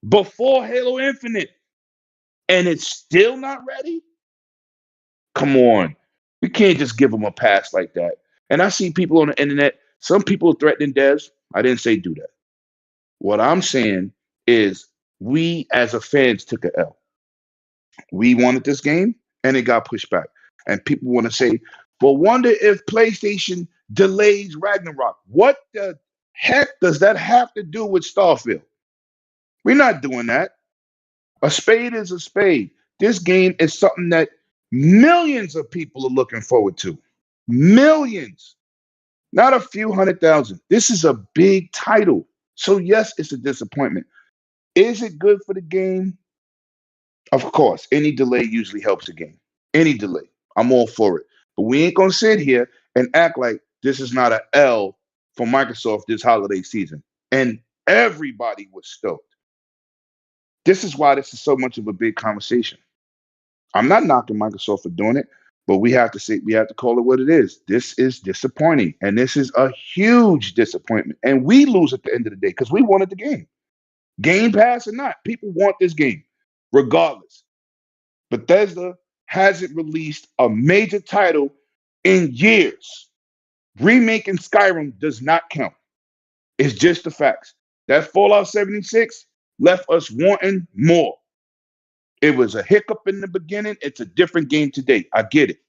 before Halo Infinite, and it's still not ready? Come on. We can't just give them a pass like that. And I see people on the internet, some people threatening devs. I didn't say do that. What I'm saying is we as a fans took a L. We wanted this game and it got pushed back. And people want to say, well, wonder if PlayStation delays Ragnarok. What the heck does that have to do with Starfield? We're not doing that. A spade is a spade. This game is something that millions of people are looking forward to. Millions, not a few 100,000. This is a big title. So, yes, it's a disappointment. Is it good for the game? Of course, any delay usually helps the game. Any delay. I'm all for it. But we ain't going to sit here and act like this is not an L for Microsoft this holiday season. And everybody was stoked. This is why this is so much of a big conversation. I'm not knocking Microsoft for doing it, but we have to call it what it is. This is disappointing, and this is a huge disappointment. And we lose at the end of the day because we wanted the game. Game Pass or not, people want this game, regardless. Bethesda hasn't released a major title in years. Remaking Skyrim does not count. It's just the facts. That Fallout 76 left us wanting more. It was a hiccup in the beginning. It's a different game today. I get it.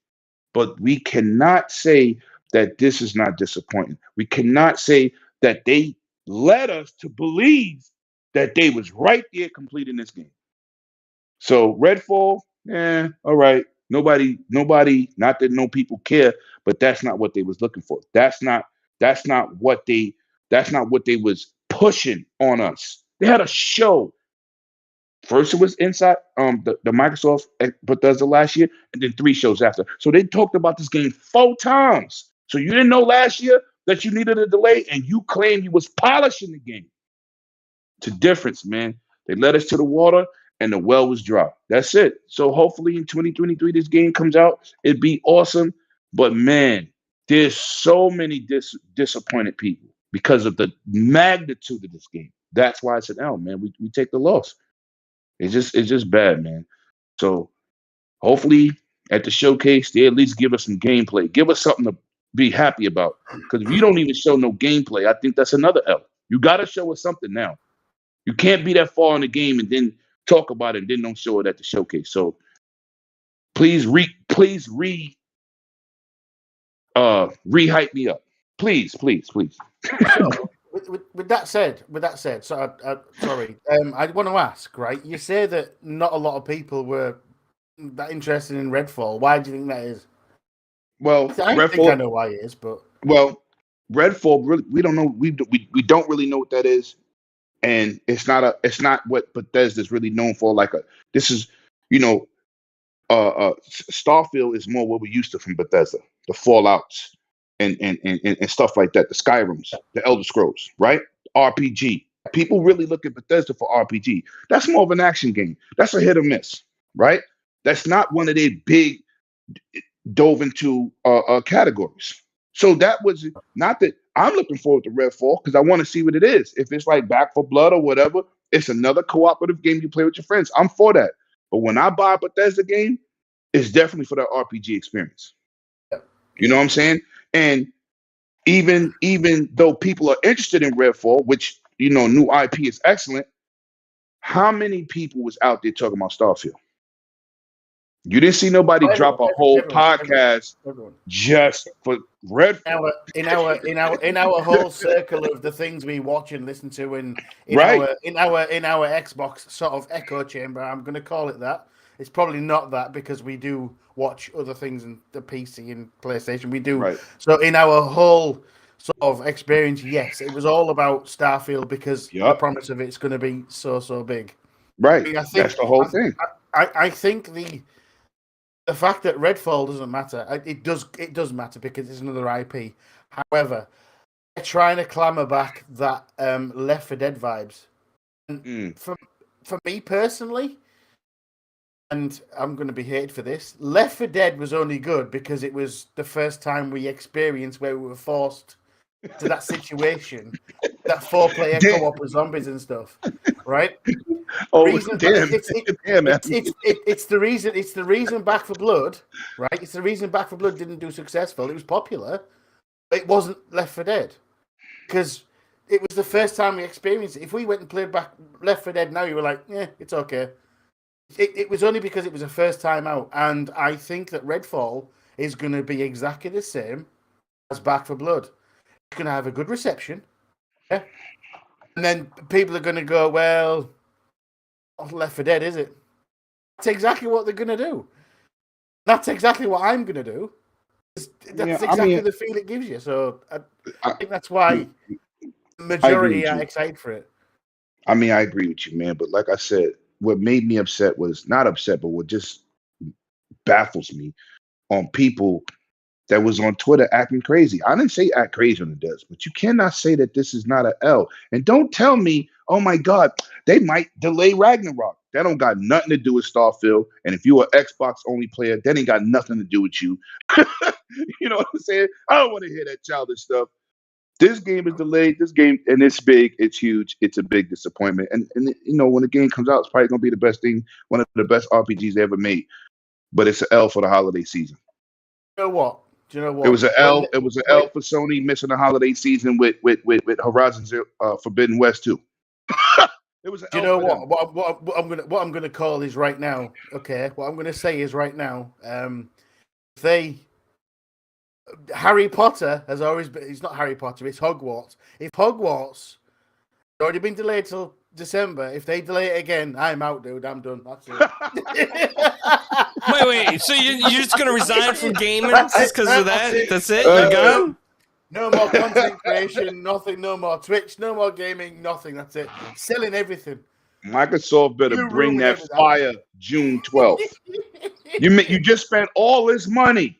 But we cannot say that this is not disappointing. We cannot say that they led us to believe that they was right there completing this game. So Redfall, all right. Nobody, not that no people care, but that's not what they was looking for. That's not what they was pushing on us. They had a show. First it was inside the Microsoft Bethesda last year, and then 3 shows after. So they talked about this game 4 times. So you didn't know last year that you needed a delay, and you claimed you was polishing the game. It's a difference, man. They led us to the water, and the well was dry. That's it. So hopefully in 2023 this game comes out. It'd be awesome. But man, there's so many disappointed people because of the magnitude of this game. That's why I said, "Oh man, we take the loss." It's just bad, man. So hopefully at the showcase they at least give us some gameplay. Give us something to be happy about. Because if you don't even show no gameplay, I think that's another L. You got to show us something now. You can't be that far in the game and then talk about it and then don't show it at the showcase. So please re-hype me up. Please.
So, with that said, so sorry, I want to ask, right? You say that not a lot of people were that interested in Redfall. Why do you think that is?
Well,
I think I know why it is, but
Redfall, really, we don't know. We don't really know what that is, and it's not what Bethesda's really known for. This is, Starfield is more what we used to from Bethesda, the Fallouts and stuff like that, the Skyrims, the Elder Scrolls, right? RPG. People really look at Bethesda for RPG. That's more of an action game. That's a hit or miss, right? That's not one of their big dove into categories. So that was not that I'm looking forward to Redfall because I want to see what it is. If it's like Back for Blood or whatever, it's another cooperative game you play with your friends. I'm for that. But when I buy a Bethesda game, it's definitely for that RPG experience. You know what I'm saying? And even though people are interested in Redfall, which new IP is excellent, how many people was out there talking about Starfield? You didn't see nobody drop a whole podcast just for Redfall.
In our whole circle of the things we watch and listen to, and in our Xbox sort of echo chamber, I'm going to call it that. It's probably not that because we do watch other things in the PC and PlayStation. We do.
Right.
So in our whole sort of experience, yes, it was all about Starfield because the promise of it's going to be so big.
Right. I think, that's the whole thing.
I think the fact that Redfall doesn't matter, it does matter because it's another IP. However, they're trying to clamor back that Left 4 Dead vibes. And for me personally, and I'm going to be hated for this, Left 4 Dead was only good because it was the first time we experienced where we were forced to that situation, that 4-player co-op with zombies and stuff, right?
Oh,
it's the reason Back 4 Blood, right? It's the reason Back 4 Blood didn't do successful. It was popular, but it wasn't Left 4 Dead because it was the first time we experienced it. If we went and played back Left 4 Dead now, you were like, yeah, it's okay. It was only because it was a first time out, and I think that Redfall is going to be exactly the same as Back 4 Blood. It's going to have a good reception, yeah, and then people are going to go, well, not Left 4 Dead, is it? That's exactly what they're going to do. That's exactly what I'm going to do. That's exactly the feel it gives you. So I think that's why the majority are excited for it.
I mean, I agree with you, man. But like I said, what made me upset was not upset, but what just baffles me on people that was on Twitter acting crazy. I didn't say act crazy on the desk, but you cannot say that this is not an L. And don't tell me, oh my God, they might delay Ragnarok. That don't got nothing to do with Starfield. And if you're an Xbox only player, that ain't got nothing to do with you. You know what I'm saying? I don't want to hear that childish stuff. This game is delayed. This game, and it's big. It's huge. It's a big disappointment. And when the game comes out, it's probably going to be the best thing, one of the best RPGs ever made. But it's an L for the holiday season.
You know what? Do you know what?
It was an L. It was an L for Sony missing the holiday season with Horizon Forbidden West 2. It was.
Do you know what? What I'm gonna call is right now. Okay, what I'm gonna say is right now. Harry Potter has always been. It's not Harry Potter. It's Hogwarts. If Hogwarts had already been delayed till December, if they delay it again, I'm out, dude. I'm done. That's it.
Wait. So you're just gonna resign from gaming
That's
just
it.
because of that? That's it.
Uh,
You're gone.
No more content creation, nothing. No more Twitch, no more gaming, nothing. That's it. Selling everything.
Microsoft better
You're
bring
ruining
that
everything.
fire June 12th. You just spent all this money,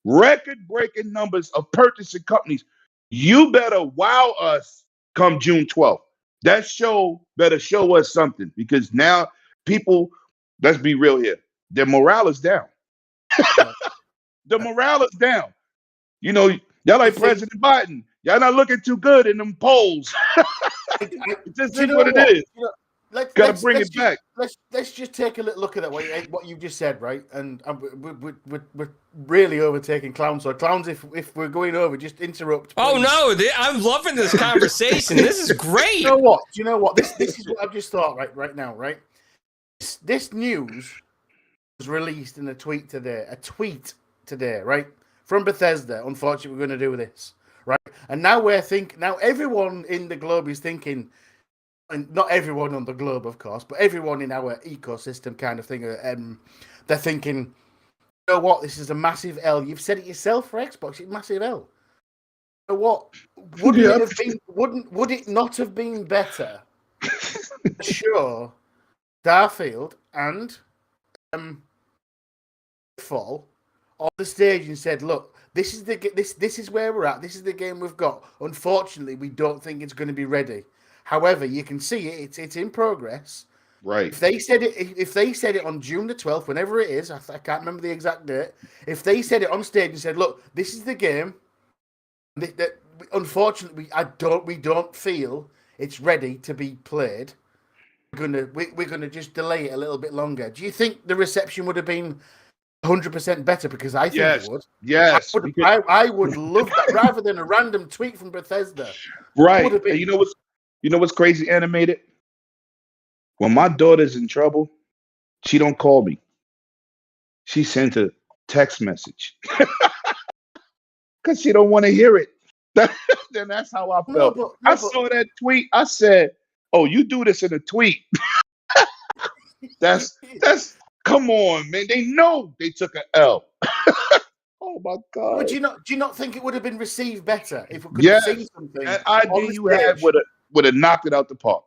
record-breaking numbers of purchasing companies. You better wow us come June 12th. That show better show us something because now people, let's be real here, their morale is down. The morale is down. You know, y'all like President Biden. Y'all not looking too good in them polls. It just is what it is. Got to bring it back.
Let's just take a little look at what you just said, right? And we're really overtaking clowns. So clowns, if we're going over, just interrupt.
Oh
please.
no, I'm loving this conversation. This is great.
You know what? Do you know what? This is what I've just thought right now, right? This news was released in a tweet today, right? From Bethesda. Unfortunately, we're going to do this, right? And now now everyone in the globe is thinking, and not everyone on the globe, of course, but everyone in our ecosystem kind of thing, they're thinking, you know what? This is a massive L. You've said it yourself for Xbox. It's a massive L. You know what? Would it not have been better? Sure, Starfield and Redfall on the stage and said, "Look, this is where we're at. This is the game we've got. Unfortunately, we don't think it's going to be ready. However, you can see it; it's in progress."
Right.
If they said it on June the 12th, whenever it is, I can't remember the exact date. If they said it on stage and said, "Look, this is the game," that unfortunately we don't feel it's ready to be played. We're gonna just delay it a little bit longer. Do you think the reception would have been 100% better? Because I think it would.
Yes.
I would love that rather than a random tweet from Bethesda.
Right. And you know what's crazy, animated? When my daughter's in trouble, she don't call me. She sends a text message because she don't want to hear it. Then that's how I felt. I saw that tweet. I said, "Oh, you do this in a tweet." That's come on, man. They know they took an L. Oh my God.
But do you not think it would have been received better if we could have seen something?
That idea you had would have knocked it out the park.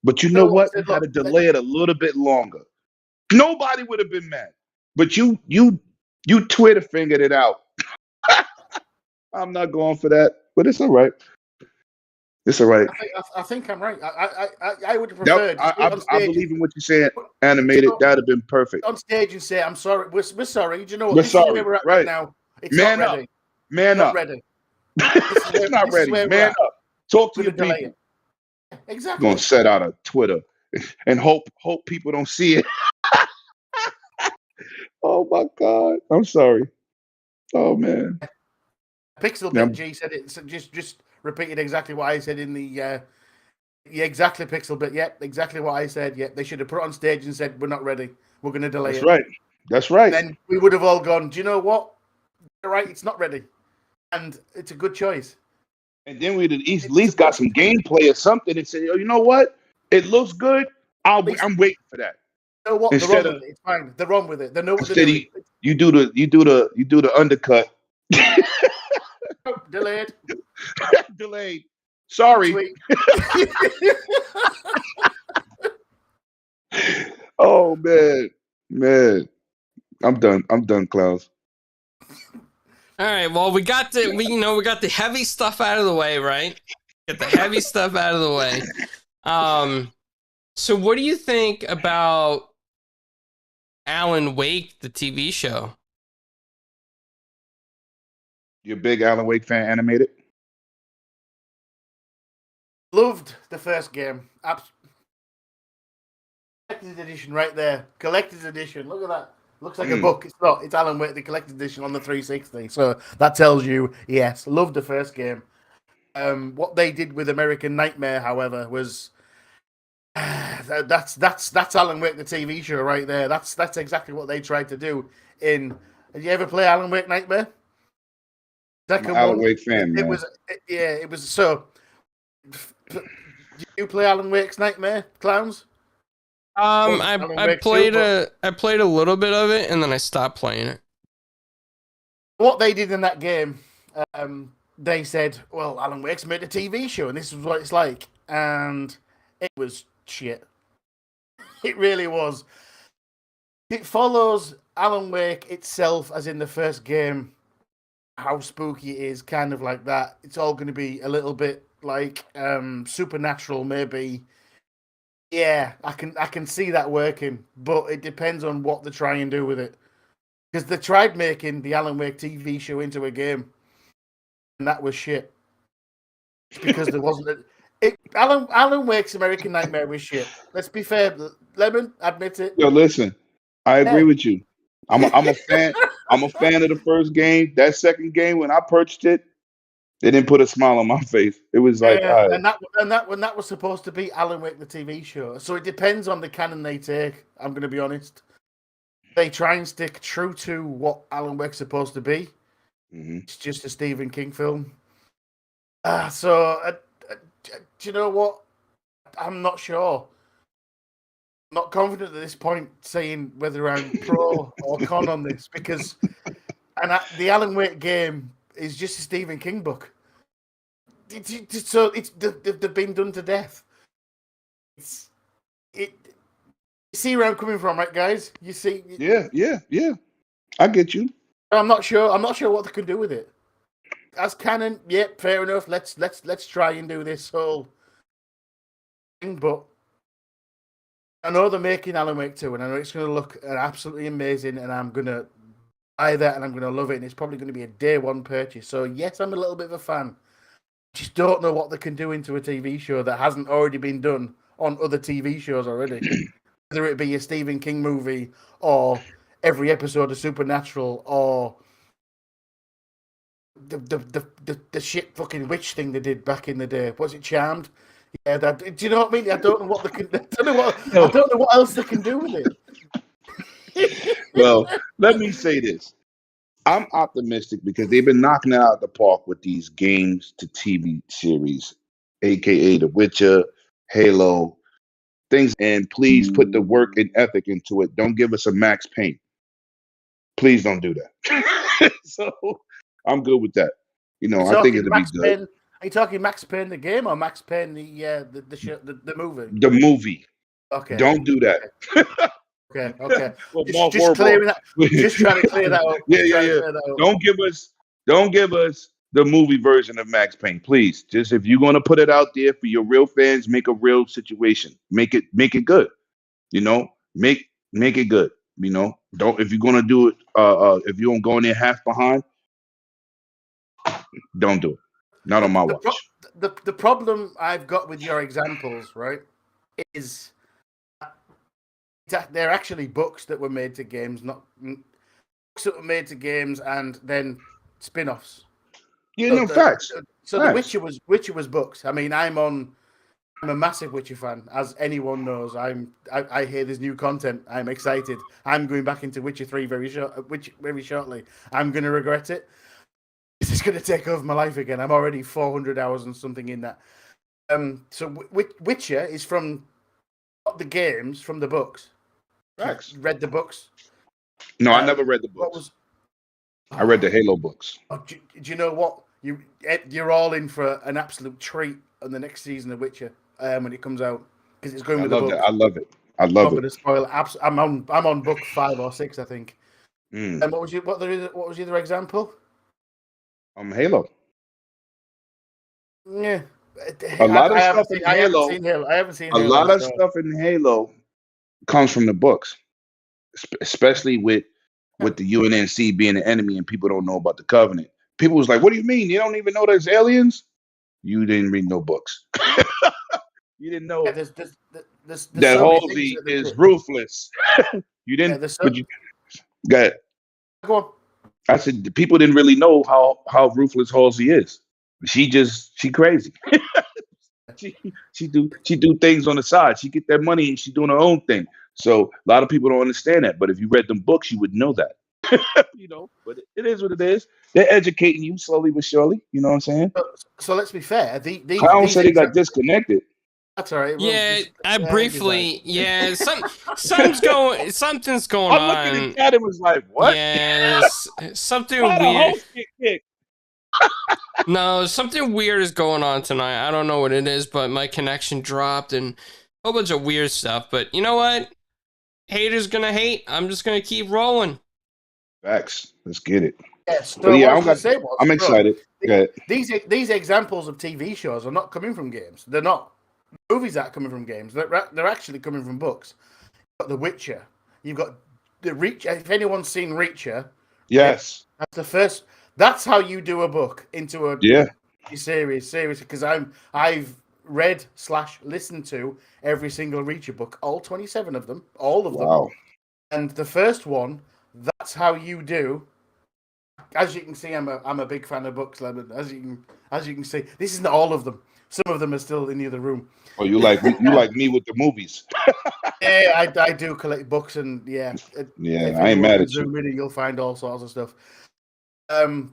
But you know what? You got to delay it a little bit longer. Nobody would have been mad. But you Twitter fingered it out. I'm not going for that, but it's all right. It's all right.
I think I'm right. I would have preferred.
I believe in what you're saying. Animated, that'd have been perfect.
On stage and say, "I'm sorry. We're sorry. Do you know what?
We're
this
sorry.
Is where we're at
right
now. It's
Man
not
up.
ready.
Man
Not
up.
ready.
It's not ready. Man up. Talk to your people.
Exactly.
Gonna set out a Twitter and hope people don't see it. Oh my God. I'm sorry. Oh man.
Pixel Bit G said it. So just repeated exactly what I said in the. Yeah, exactly. Pixel Bit. Yep, exactly what I said. Yep, they should have put it on stage and said, "We're not ready. We're going to delay
That's
it."
right. That's right.
Then we would have all gone, "Do you know what? You're right. It's not ready," and it's a good choice.
And then we'd at least got some gameplay or something and say, "Oh, you know what? It looks good. I'm waiting for that."
You know what? They're wrong with it. It's fine. They're wrong with it. They know what they're doing.
You do the undercut.
Delayed.
Delayed. Sorry. Oh man. I'm done, Klaus.
All right. Well, we got the heavy stuff out of the way, right? Get the heavy stuff out of the way. So what do you think about Alan Wake, the TV show?
You're a big Alan Wake fan, animated?
Loved the first game. Collector's edition right there. Collector's edition. Look at that. Looks like a book. It's not. It's Alan Wake, the collector's edition on the 360. So that tells you, yes, loved the first game. What they did with American Nightmare, however, was that's Alan Wake, the TV show right there. That's exactly what they tried to do. Did you ever play Alan Wake Nightmare?
I'm an Alan Wake fan, man.
It was so. Did you play Alan Wake's Nightmare, Clowns?
I played a little bit of it and then I stopped playing it.
What they did in that game, they said, "Well, Alan Wake's made a TV show, and this is what it's like," and it was shit. It really was. It follows Alan Wake itself, as in the first game, how spooky it is, kind of like that. It's all going to be a little bit like supernatural, maybe. Yeah, I can see that working, but it depends on what they try and do with it. Because they tried making the Alan Wake TV show into a game, and that was shit. It's because there wasn't Alan Wake's American Nightmare was shit. Let's be fair. Lemon, admit it.
Yo, listen, I agree with you. I'm a fan. I'm a fan of the first game. That second game, when I purchased it, they didn't put a smile on my face. It was like,
and that was supposed to be Alan Wake the TV show. So it depends on the canon they take. I'm going to be honest. They try and stick true to what Alan Wake's supposed to be.
Mm-hmm.
It's just a Stephen King film. Do you know what? I'm not sure. I'm not confident at this point saying whether I'm pro or con on this because the Alan Wake game is just a Stephen King book. They've been done to death. You see where I'm coming from, right, guys? You see?
Yeah. I get you.
I'm not sure what they can do with it. As canon, yeah, fair enough. Let's try and do this whole thing, but I know they're making Alan Wake 2, and I know it's going to look absolutely amazing, and I'm going to buy that, and I'm going to love it, and it's probably going to be a day one purchase. So yes, I'm a little bit of a fan. Just don't know what they can do into a TV show that hasn't already been done on other TV shows already. Whether it be a Stephen King movie or every episode of Supernatural or the shit fucking witch thing they did back in the day. Was it Charmed? Yeah, do you know what I mean? I don't know what they can. I don't know what else they can do with it.
Well, let me say this. I'm optimistic because they've been knocking it out of the park with these games to TV series, aka The Witcher, Halo, things. And please put the work and ethic into it. Don't give us a Max Payne. Please don't do that. So I'm good with that. You know, I think it'll be good.
Are you talking Max Payne the game or Max Payne the movie?
The movie.
Okay.
Don't do that.
Okay.
Well,
just clearing that. Just trying to clear that up.
Yeah. Don't give us the movie version of Max Payne, please. Just if you're gonna put it out there for your real fans, make a real situation. Make it good. You know, make it good. You know, don't if you're gonna do it. If you don't go in there half behind, don't do it. Not on my watch.
The problem I've got with your examples, right, is they're actually books that were made to games, not books that were made to games and then spin-offs.
Yeah, facts.
So facts. The Witcher was books. I mean, I'm a massive Witcher fan, as anyone knows. I hear there's new content. I'm excited. I'm going back into Witcher 3 very shortly. I'm going to regret it. This is going to take over my life again. I'm already 400 hours and something in that. So Witcher is from the games, from the books.
Facts.
You read the books?
No, I never read the books. I read the Halo books.
Do you know what? You're all in for an absolute treat on the next season of Witcher when it comes out because it's going with the books.
I love it. I love it.
Spoil. I'm on book 5 or 6, I think. And what was your other example?
Halo.
Yeah.
A lot of stuff in Halo.
I haven't seen
a
Halo,
lot of stuff in Halo comes from the books, especially with the UNSC being an enemy and people don't know about the Covenant. People was like, "What do you mean? You don't even know there's aliens? You didn't read no books. You didn't know
there's
that Halsey is ruthless. You didn't." Go ahead.
Go on.
I said the people didn't really know how ruthless Halsey is. She crazy. she do things on the side. She get that money and she doing her own thing. So a lot of people don't understand that. But if you read them books, you would know that. You know, but it is what it is. They're educating you slowly but surely. You know what I'm saying?
So let's be fair.
I don't say they got disconnected.
That's all right. Well,
Yeah,
just
I
decide.
briefly. Yeah, something's going
I looked at the
on.
chat and was like, "What?
Yes, something
How the
weird.
host get kicked?"
No, something weird is going on tonight. I don't know what it is, but my connection dropped and a whole bunch of weird stuff. But you know what? Haters gonna hate. I'm just gonna keep rolling.
Facts. Let's get it.
Yes.
But
So
yeah,
what I was going to say was,
I'm excited. Go ahead.
these examples of TV shows are not coming from games. They're not. Movies aren't coming from games. They're actually coming from books. You've got The Witcher. You've got the Reach. If anyone's seen Reacher,
Yes.
that's the first. That's how you do a book into a
Yeah.
series. Because I've read / listened to every single Reacher book, all 27 of them, all of
Wow.
them. And the first one, that's how you do. As you can see, I'm a big fan of books, Lemon. As you can see, this isn't all of them. Some of them are still in the other room.
Oh, you like me with the movies?
Yeah, I do collect books, and yeah,
Yeah, I ain't mad at you.
You'll find all sorts of stuff. We've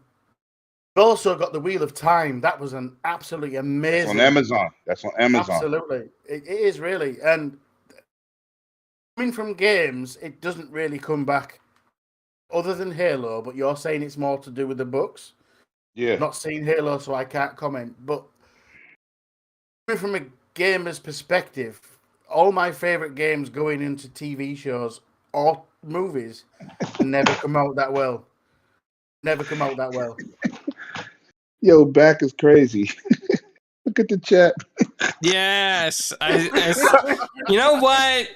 also got The Wheel of Time. That was an absolutely amazing.
It's on Amazon. That's on Amazon.
Absolutely, it is really. And coming from games, it doesn't really come back, other than Halo. But you're saying it's more to do with the books.
Yeah.
I've not seen Halo, so I can't comment. But from a gamer's perspective, all my favorite games going into TV shows or movies never come out that well. Never come out that well.
Yo, back is crazy. Look at the chat.
Yes, you know what?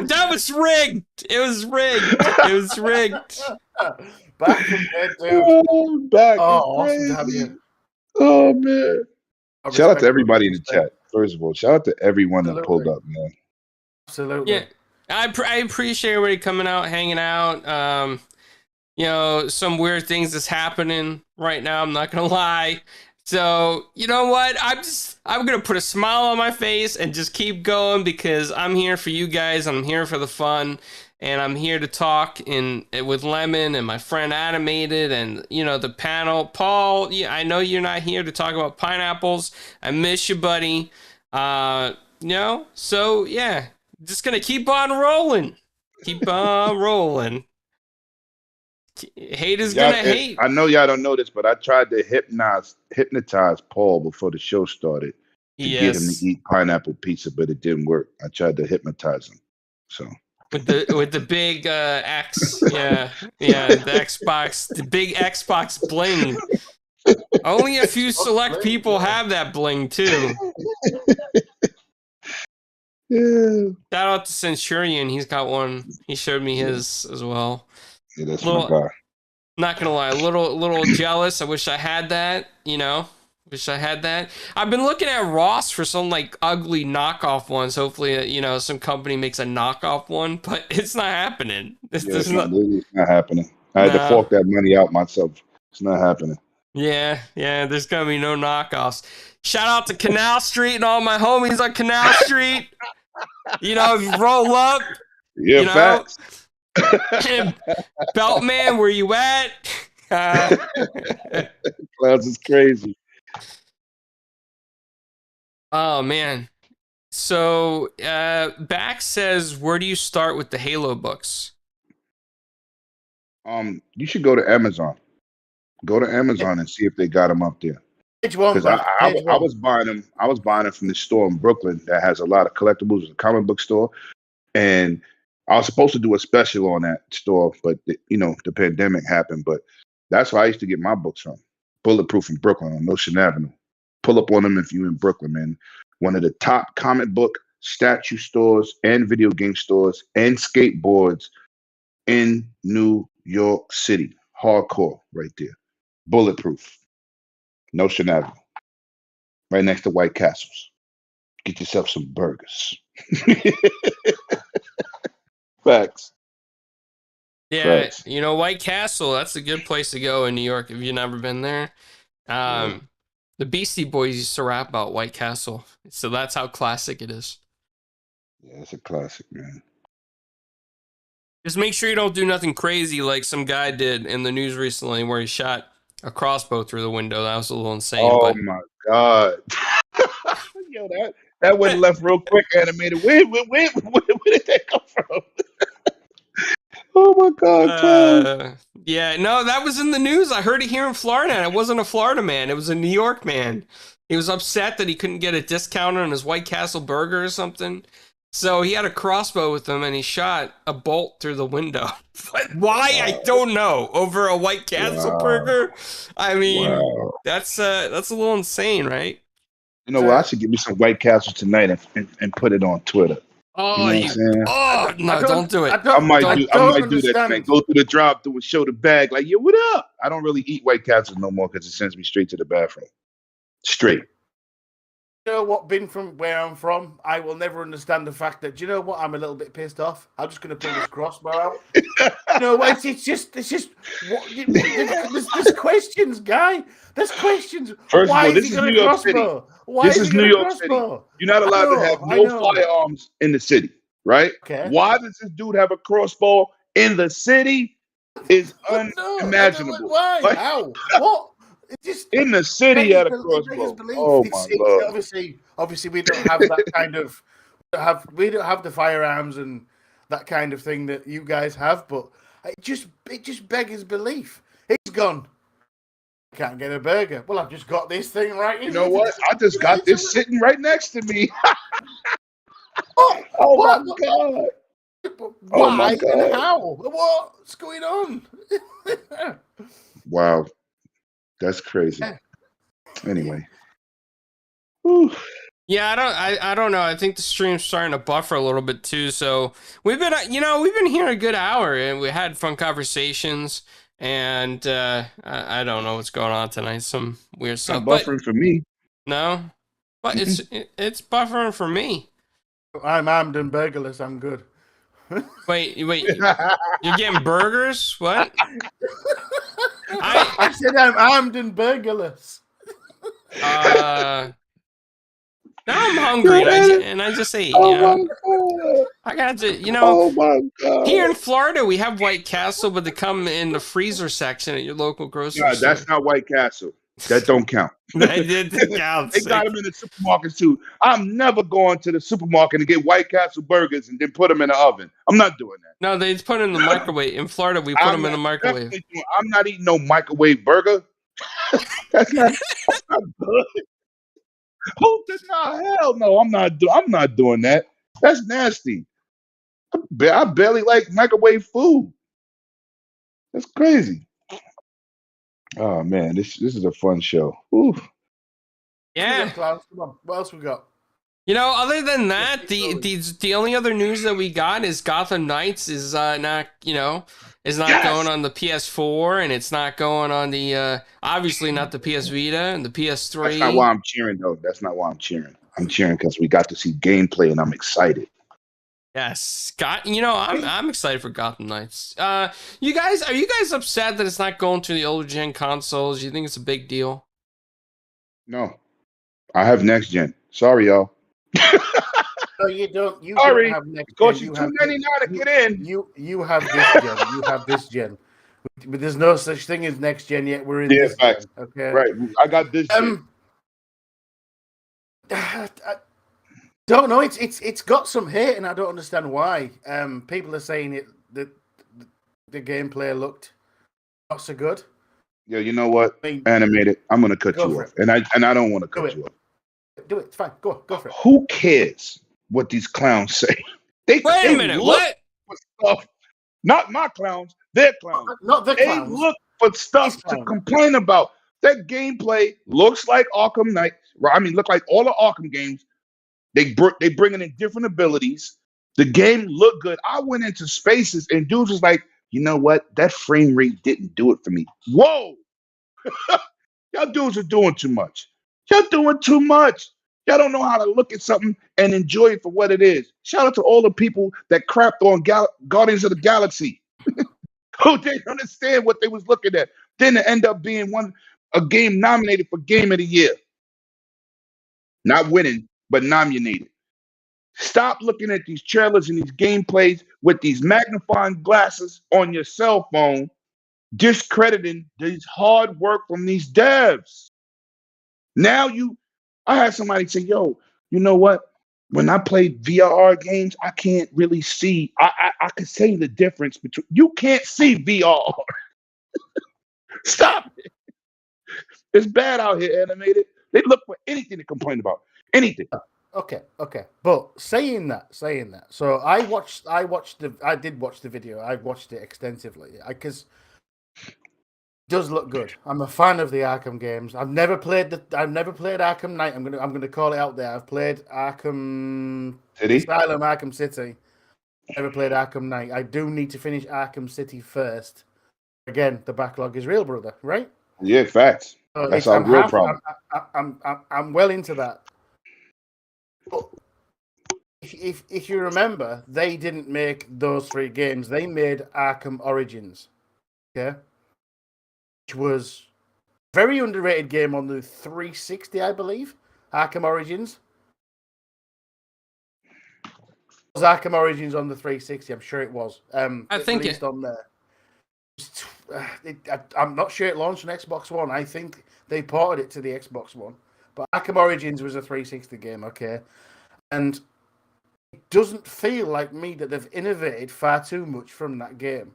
That was rigged. It was rigged. It was rigged.
Back from dead, dude.
Oh, back
Oh,
is
awesome to have
crazy.
you.
Oh man. Shout out to everybody in the
Respect.
chat. First of all, shout out to everyone that
Absolutely.
pulled up, man.
Absolutely.
Yeah, I appreciate everybody coming out, hanging out. You know, some weird things that's happening right now. I'm not gonna lie. So you know what? I'm gonna put a smile on my face and just keep going because I'm here for you guys. I'm here for the fun, and I'm here to talk with Lemon and my friend Animated and you know the panel. Paul, yeah, I know you're not here to talk about pineapples. I miss you, buddy. You know, so yeah, just gonna keep on rolling. Keep on rolling. Haters gonna hate.
I know y'all don't know this, but I tried to hypnotize Paul before the show started to get him to eat pineapple pizza, but it didn't work. I tried to hypnotize him. So
with the big X, yeah, the Xbox, the big Xbox bling. Only a few select people have that bling too.
yeah.
Shout out to Centurion, he's got one. He showed me his as well.
Yeah, that's my guy.
Not gonna lie, a little jealous. I wish I had that, you know. Wish I had that. I've been looking at Ross for some like ugly knockoff ones. Hopefully, you know, some company makes a knockoff one, but it's not happening.
It's not happening. I had to fork that money out myself. It's not happening.
Yeah, there's gonna be no knockoffs. Shout out to Canal Street and all my homies on Canal Street. You know, roll up.
Yeah,
you know,
facts.
Beltman, where you at?
Clouds is crazy.
Oh man. So Bax says, where do you start with the Halo books?
You should go to Amazon. Go to Amazon and see if they got them up there.
Page one,
because I was buying them. I was buying them from this store in Brooklyn that has a lot of collectibles. It's a comic book store, and I was supposed to do a special on that store, but the pandemic happened. But that's where I used to get my books from. Bulletproof in Brooklyn on Ocean Avenue. Pull up on them if you're in Brooklyn, man. One of the top comic book, statue stores, and video game stores, and skateboards in New York City. Hardcore right there. Bulletproof. Ocean Avenue. Right next to White Castles. Get yourself some burgers. Facts.
Yeah,
Facts.
White Castle, that's a good place to go in New York if you've never been there. The Beastie Boys used to rap about White Castle, so that's how classic it is.
Yeah, it's a classic, man.
Just make sure you don't do nothing crazy like some guy did in the news recently where he shot a crossbow through the window. That was a little insane.
Oh my God. Yo, That one left real quick, animated. Where did that come from? Oh my God, clown.
Yeah, no, that was in the news. I heard it here in Florida, and it wasn't a Florida man. It was a New York man. He was upset that he couldn't get a discount on his White Castle burger or something. So he had a crossbow with him, and he shot a bolt through the window. But why?
Wow.
I don't know. Over a White Castle
Wow.
burger? I mean,
Wow.
that's a little insane, right?
You know what? I should give me some White Castle tonight and put it on Twitter.
Oh,
You know what I'm saying?
Oh, no, don't do it.
I might do that
understand.
thing. Go through the drive-through and show the bag. Like, yo, what up? I don't really eat White Castles no more because it sends me straight to the bathroom. Straight.
You know what, being from where I'm from, I will never understand the fact that, you know what, I'm a little bit pissed off. I'm just going to pull this crossbow out. No, it's just, there's questions, guy. There's questions.
First
Why
of all,
is
this
he
is
got
New
a
York City.
crossbow? Why
This
is
is
he
New
got a
York City.
crossbow?
You're not allowed to have no firearms in the city, right?
Okay.
Why does this dude have a crossbow in the city? Is unimaginable.
Why?
Like,
How? What? It just
in the city, he had a crossbow. Oh my Lord!
Obviously, we don't have that kind of. We don't have the firearms and that kind of thing that you guys have. But it just beggars belief. He's gone. Can't get a burger. Well, I've just got this thing right here.
You know what? I just got this sitting right next to me.
Oh
my God!
Why
Oh my God!
and how? What's going on?
Wow, that's crazy. Anyway. Whew.
Yeah, I don't know. I think the stream's starting to buffer a little bit too. So we've been here a good hour, and we had fun conversations. And I don't know what's going on tonight. Some weird stuff.
Not buffering for me.
No, but it's buffering for me.
I'm armed and burgerless. I'm good.
Wait, you're getting burgers? What?
I said I'm armed and burgerless.
Now I'm hungry, and I just ate. I got to,
Oh my God!
Here in Florida, we have White Castle, but they come in the freezer section at your local grocery store.
That's not White Castle. That don't count.
That did count.
They got them in the supermarkets too. I'm never going to the supermarket and get White Castle burgers and then put them in the oven. I'm not doing that.
No, they put them in the microwave. In Florida, we put them in the microwave.
I'm not eating no microwave burger. That's not good. Hell no, I'm not doing that. That's nasty. I barely like microwave food. That's crazy. Oh man, this is a fun show. Ooh.
Yeah.
Come on. What else we got?
Other than that, the only other news that we got is Gotham Knights is not going on the PS4, and it's not going on the obviously not the PS Vita and the PS3.
That's not why I'm cheering though. That's not why I'm cheering. I'm cheering because we got to see gameplay and I'm excited.
Yes, I'm excited for Gotham Knights. Are you guys upset that it's not going to the older gen consoles? You think it's a big deal?
No, I have next gen. Sorry, y'all.
No, you don't. You
Sorry,
don't have next gen.
cost you $2.99 to get in.
You have this gen. You have this gen. But there's no such thing as next gen yet. We're in this gen. Okay.
Right. I got this gen.
I don't know. It's got some hate, and I don't understand why. People are saying that the gameplay looked not so good.
Yeah, you know what? Animated. I'm gonna cut you off, and I don't want to cut you off.
Do it. It's fine. Go for it.
Who cares what these clowns say?
Wait a minute. What?
For stuff. Not my clowns. Their clowns.
Not the clowns.
They look for stuff to complain about. That gameplay looks like Arkham Knights. I mean, look like all the Arkham games. They bringing in different abilities. The game looked good. I went into spaces and dudes was like, you know what? That frame rate didn't do it for me. Whoa! Y'all dudes are doing too much. Y'all doing too much. Y'all don't know how to look at something and enjoy it for what it is. Shout out to all the people that crapped on Guardians of the Galaxy. Who didn't understand what they was looking at. Then it end up being a game nominated for Game of the Year. Not winning, but nominated. Stop looking at these trailers and these gameplays with these magnifying glasses on your cell phone, discrediting this hard work from these devs. Now I had somebody say, yo, you know what? When I play VR games, I can't really see. I could say the difference between. You can't see VR. Stop it. It's bad out here, animated. They look for anything to complain about. Anything.
Okay. But saying that, so I did watch the video. I watched it extensively because it does look good. I'm a fan of the Arkham games. I've never played Arkham Knight. I'm gonna call it out there. I've played Arkham
City?
Asylum, Arkham City. Never played Arkham Knight. I do need to finish Arkham City first. Again, the backlog is real, brother. Right?
Yeah, facts.
So
That's our real problem.
I'm well into that. But if you remember, they didn't make those 3 games. They made Arkham Origins, okay, which was a very underrated game on the 360, I believe. Arkham Origins. Was Arkham Origins on the 360? I'm sure it was.
I think
released on there. I'm not sure it launched on Xbox One. I think they ported it to the Xbox One. But Arkham Origins was a 360 game, okay? And it doesn't feel like me that they've innovated far too much from that game.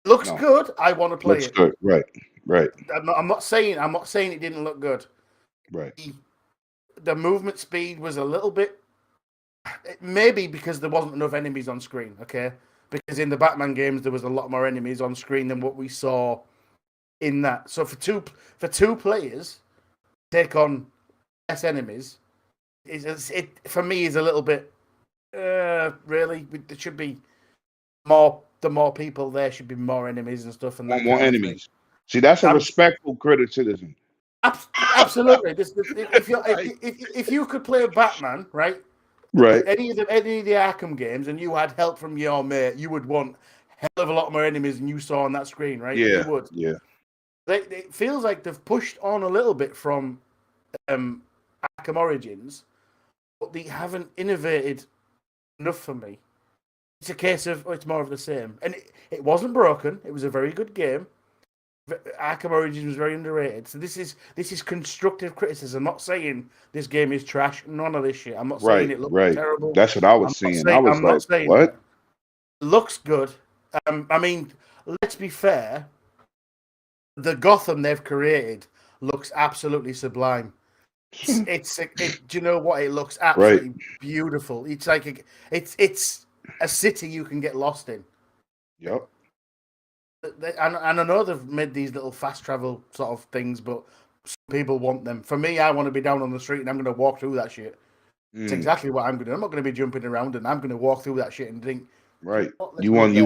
Looks good. I want to play it.
Looks good. Right.
I'm not saying it didn't look good.
Right.
The movement speed was a little bit, maybe because there wasn't enough enemies on screen, okay? Because in the Batman games there was a lot more enemies on screen than what we saw in that. So for two players, take on less enemies, it for me is a little bit really. There should be more. The more people there should be more enemies and stuff. And that
more enemies. See, that's a respectful criticism.
Absolutely. If you could play a Batman, right?
Right.
Any of the Arkham games, and you had help from your mate, you would want hell of a lot more enemies than you saw on that screen, right?
Yeah.
You would.
Yeah.
It feels like they've pushed on a little bit from Arkham Origins, but they haven't innovated enough for me. It's a case of it's more of the same, and it wasn't broken. It was a very good game. Arkham Origins was very underrated. So this is constructive criticism. I'm not saying this game is trash. None of this shit. I'm not saying it looks terrible.
That's what I was saying. I was like, what?
That. Looks good. I mean, let's be fair. The Gotham they've created looks absolutely sublime. Do you know what? It looks absolutely beautiful. It's like it's a city you can get lost in.
Yep.
And I know they've made these little fast travel sort of things, but some people want them. For me, I want to be down on the street and I'm going to walk through that shit. It's exactly what I'm going to do. I'm not going to be jumping around, and I'm going to walk through that shit and think.
Right. You want to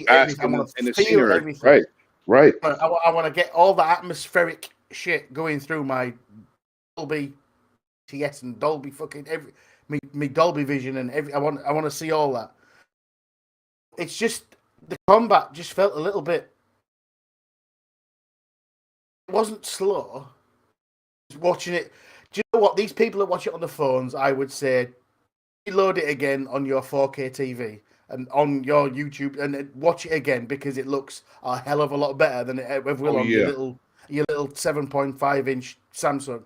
bask in the scenery. Everything. Right.
I want to get all the atmospheric shit going through my Dolby TS and Dolby fucking me Dolby Vision and I want to see all that. It's just the combat just felt a little bit. It wasn't slow. Watching it, do you know what? These people that watch it on the phones, I would say, reload it again on your 4K TV and on your YouTube and watch it again because it looks a hell of a lot better than it ever will on your little 7.5 inch Samsung.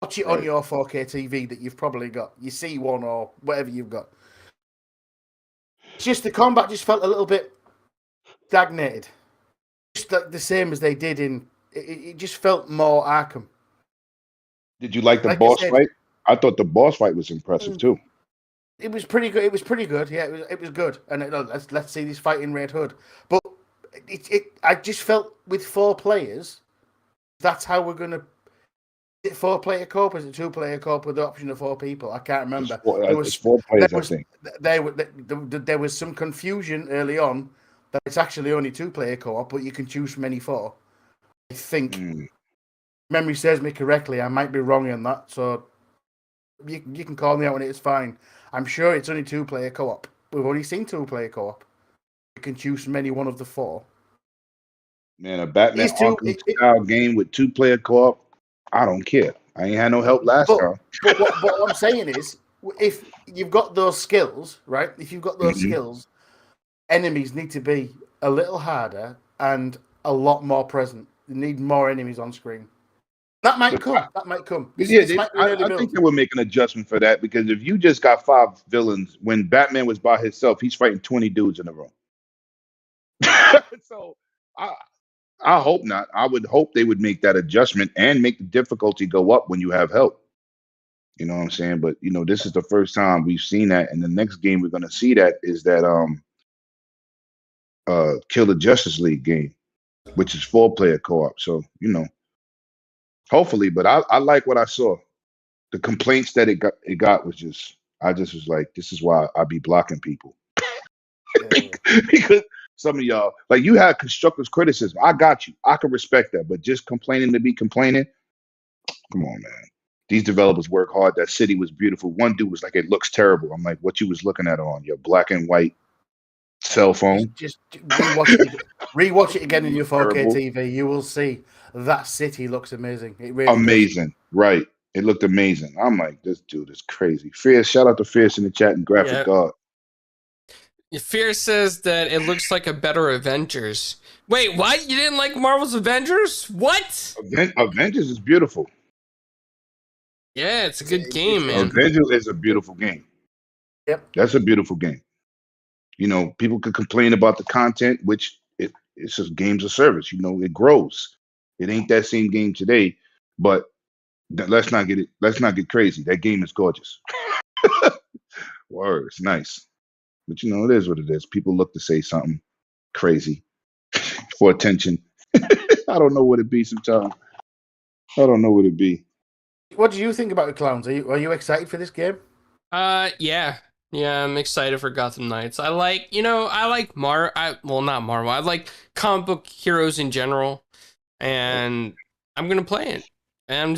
Watch it on your 4K TV that you've probably got. You see one or whatever you've got. It's just the combat just felt a little bit stagnated. Just like the same as they did in... It just felt more Arkham.
Did you like the boss fight? I thought the boss fight was impressive too.
It was pretty good. Yeah, it was good. And let's see this fight in Red Hood. But I just felt with 4 players, that's how we're going to... Is it 4-player co-op? Is it 2-player co-op with the option of 4 people? I can't remember.
It's 4 players, I think.
There was some confusion early on that it's actually only 2-player co-op, but you can choose from any 4. I think, memory serves me correctly. I might be wrong on that, so you can call me out on it. It's fine. I'm sure it's only 2-player co-op. We've only seen 2-player co-op. You can choose from any one of the 4.
Man, a Batman Arkham style game with 2-player co-op. I don't care. I ain't had no help last time.
But what I'm saying is, if you've got those skills, right? If you've got those skills, enemies need to be a little harder and a lot more present. You need more enemies on screen. That might come. That might come.
Yeah,
This might be an early
I
build.
think they will make an adjustment for that because if you just got 5 villains when Batman was by himself, he's fighting 20 dudes in a row. So I hope not. I would hope they would make that adjustment and make the difficulty go up when you have help. You know what I'm saying? But this is the first time we've seen that, and the next game we're gonna see that is that Kill the Justice League game, which is 4-player co-op. So hopefully, but I like what I saw. The complaints that it got was just I just was like, this is why I be blocking people. Because some of y'all, like, you had constructive criticism. I got you. I can respect that. But just complaining to be complaining, come on, man. These developers work hard. That city was beautiful. One dude was like, it looks terrible. I'm like, what you was looking at on your black and white cell phone?
Just rewatch it again in your 4K
Terrible.
TV. You will see that city looks amazing. It really
amazing.
does.
Right. It looked amazing. I'm like, this dude is crazy. Fierce, shout out to Fierce in the chat and Graphic God.
Fierce says that it looks like a better Avengers. Wait, what? You didn't like Marvel's Avengers? What?
Avengers is beautiful.
Yeah, it's a good game, man.
Avengers is a beautiful game.
Yep.
That's a beautiful game. People could complain about the content, which it's just games of service. It grows. It ain't that same game today, but let's not get crazy. That game is gorgeous. Word, it's nice. But it is what it is. People look to say something crazy for attention. I don't know what it be sometimes. I don't know what it be.
What do you think about the clowns? Are you excited for this game?
Yeah, I'm excited for Gotham Knights. I like not Marvel. I like comic book heroes in general, and I'm gonna play it. And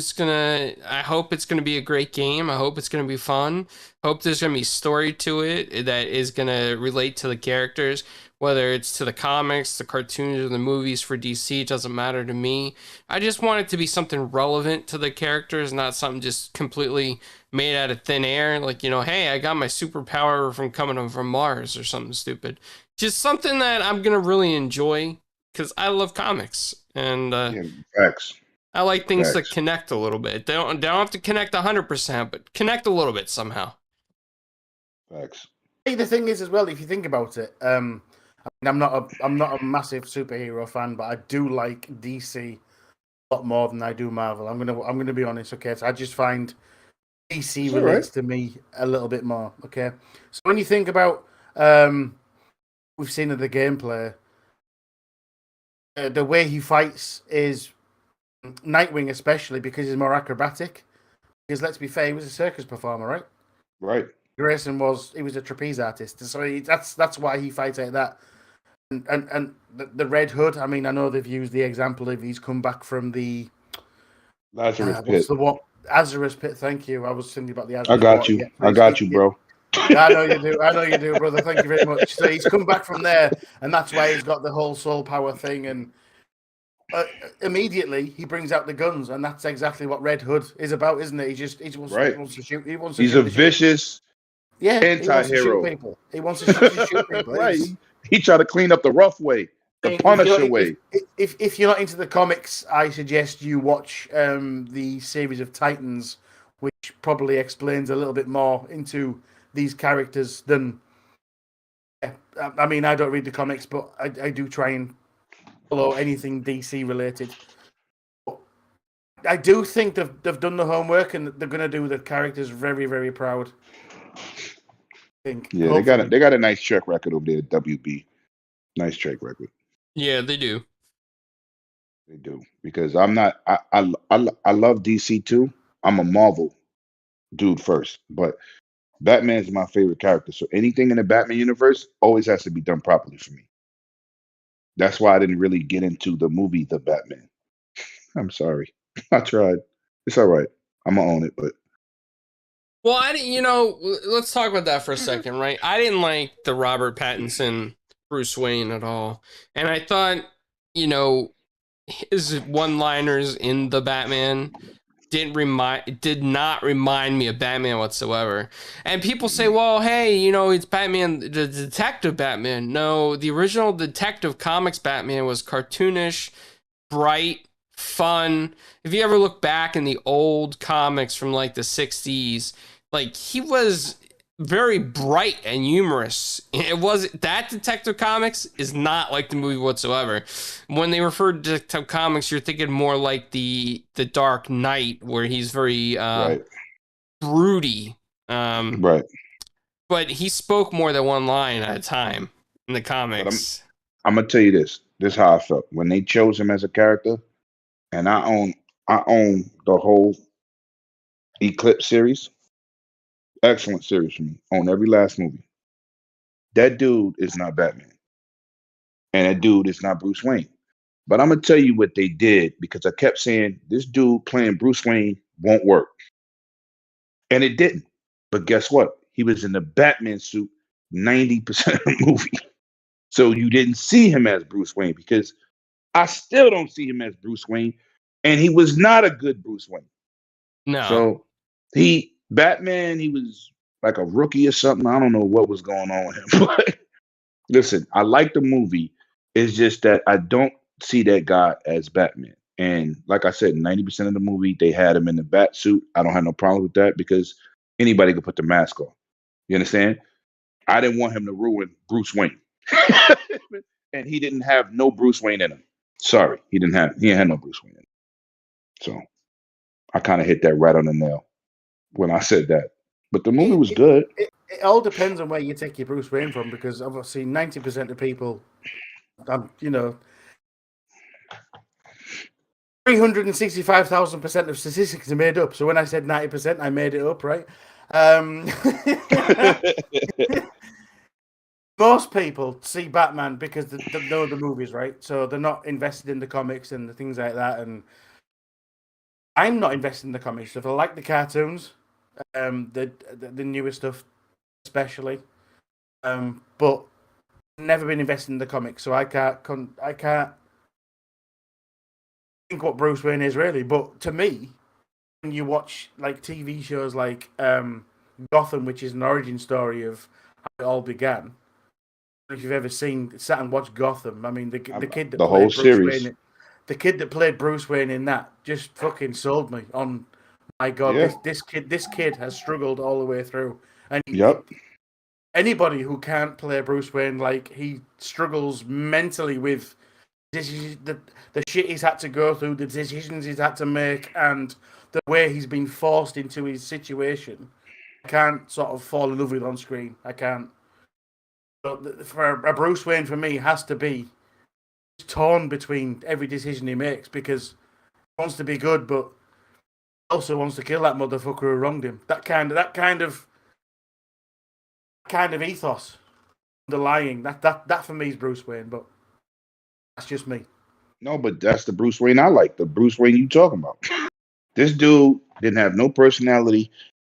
I hope it's gonna be a great game. I hope it's gonna be fun. Hope there's gonna be story to it that is gonna relate to the characters, whether it's to the comics, the cartoons, or the movies for DC. It doesn't matter to me. I just want it to be something relevant to the characters, not something just completely made out of thin air. Like, hey, I got my superpower from coming from Mars or something stupid. Just something that I'm gonna really enjoy because I love comics and
facts.
I like things that connect a little bit. They don't have to connect 100%, but connect a little bit somehow.
Facts.
The thing is, as well, if you think about it, I'm not a massive superhero fan, but I do like DC a lot more than I do Marvel. I'm gonna be honest, okay? So I just find DC relates to me a little bit more, okay? So when you think about we've seen in the gameplay, the way he fights is Nightwing, especially because he's more acrobatic. Because let's be fair, he was a circus performer, right?
Right.
Grayson was a trapeze artist, so that's why he fights like that. And the Red Hood. I mean, I know they've used the example of he's come back from the
Lazarus Pit.
What's the what? Lazarus Pit. Thank you. I was thinking about the Lazarus.
I got you. I got you, bro.
I know you do. I know you do, brother. Thank you very much. So he's come back from there, and that's why he's got the whole soul power thing. And immediately he brings out the guns, and that's exactly what Red Hood is about, isn't it? He wants to shoot. He's
a vicious anti-hero.
He wants to shoot people.
Right. He tried to clean up the rough way, the Punisher way.
If you're not into the comics, I suggest you watch the series of Titans, which probably explains a little bit more into these characters than. I mean, I don't read the comics, but I do try and follow anything DC related. But I do think they've done the homework and they're going to do the characters very, very proud.
Yeah, hopefully. they got a nice track record over there at WB. Nice track record.
Yeah, they do.
They do, because I'm not. I love DC too. I'm a Marvel dude first, but Batman's my favorite character. So anything in the Batman universe always has to be done properly for me. That's why I didn't really get into the movie The Batman. I'm sorry. I tried. It's all right. I'm gonna own it, but.
Well, I didn't. Let's talk about that for a second, right? I didn't like the Robert Pattinson Bruce Wayne at all, and I thought, his one-liners in The Batman did not remind me of Batman whatsoever. And people say, well, hey, it's Batman, the detective Batman. No, the original Detective Comics Batman was cartoonish, bright, fun. If you ever look back in the old comics from like the 60s, like he was very bright and humorous. It was that Detective Comics is not like the movie whatsoever. When they refer to Detective Comics, you're thinking more like the Dark Knight, where he's very
Right.
broody.
Right.
But he spoke more than one line at a time in the
But
comics.
I'm gonna tell you this. This is how I felt when they chose him as a character, and I own the whole Eclipse series. Excellent series for me. Own every last movie. That dude is not Batman, and that dude is not Bruce Wayne. But I'm gonna tell you what they did because I kept saying this dude playing Bruce Wayne won't work, and it didn't. But guess what? He was in the Batman suit 90% of the movie, so you didn't see him as Bruce Wayne because I still don't see him as Bruce Wayne, and he was not a good Bruce Wayne.
No.
So Batman, he was like a rookie or something. I don't know what was going on with him. But listen, I like the movie. It's just that I don't see that guy as Batman. And like I said, 90% of the movie, they had him in the bat suit. I don't have no problem with that because anybody could put the mask on. You understand? I didn't want him to ruin Bruce Wayne. And he didn't have no Bruce Wayne in him. Sorry, he didn't have no Bruce Wayne in him. So I kind of hit that right on the nail when I said that. But the movie was good.
It all depends on where you take your Bruce Wayne from, because obviously 90% of people, 365,000% of statistics are made up. So when I said 90%, I made it up, right? Most people see Batman because they know the movies, right? So they're not invested in the comics and the things like that. And I'm not invested in the comics. If I like the cartoons, the newer stuff especially, but never been invested in the comics, so I can't think what Bruce Wayne is really. But to me, when you watch like TV shows like Gotham, which is an origin story of how it all began. If you've ever sat and watched Gotham, I mean, the kid that
the whole
played Bruce
series.
Wayne, the kid that played Bruce Wayne in that just fucking sold me on. My God,
Yeah.
this kid has struggled all the way through, and
Yep.
anybody who can't play Bruce Wayne, like, he struggles mentally with the shit he's had to go through, the decisions he's had to make, and the way he's been forced into his situation. I can't sort of fall in love with on screen. I can't. But for a Bruce Wayne, for me, has to be torn between every decision he makes, because he wants to be good, but also wants to kill that motherfucker who wronged him. That kind of ethos underlying that for me is Bruce Wayne, but that's just me.
No, but that's the Bruce Wayne I like. The Bruce Wayne you talking about. This dude didn't have no personality.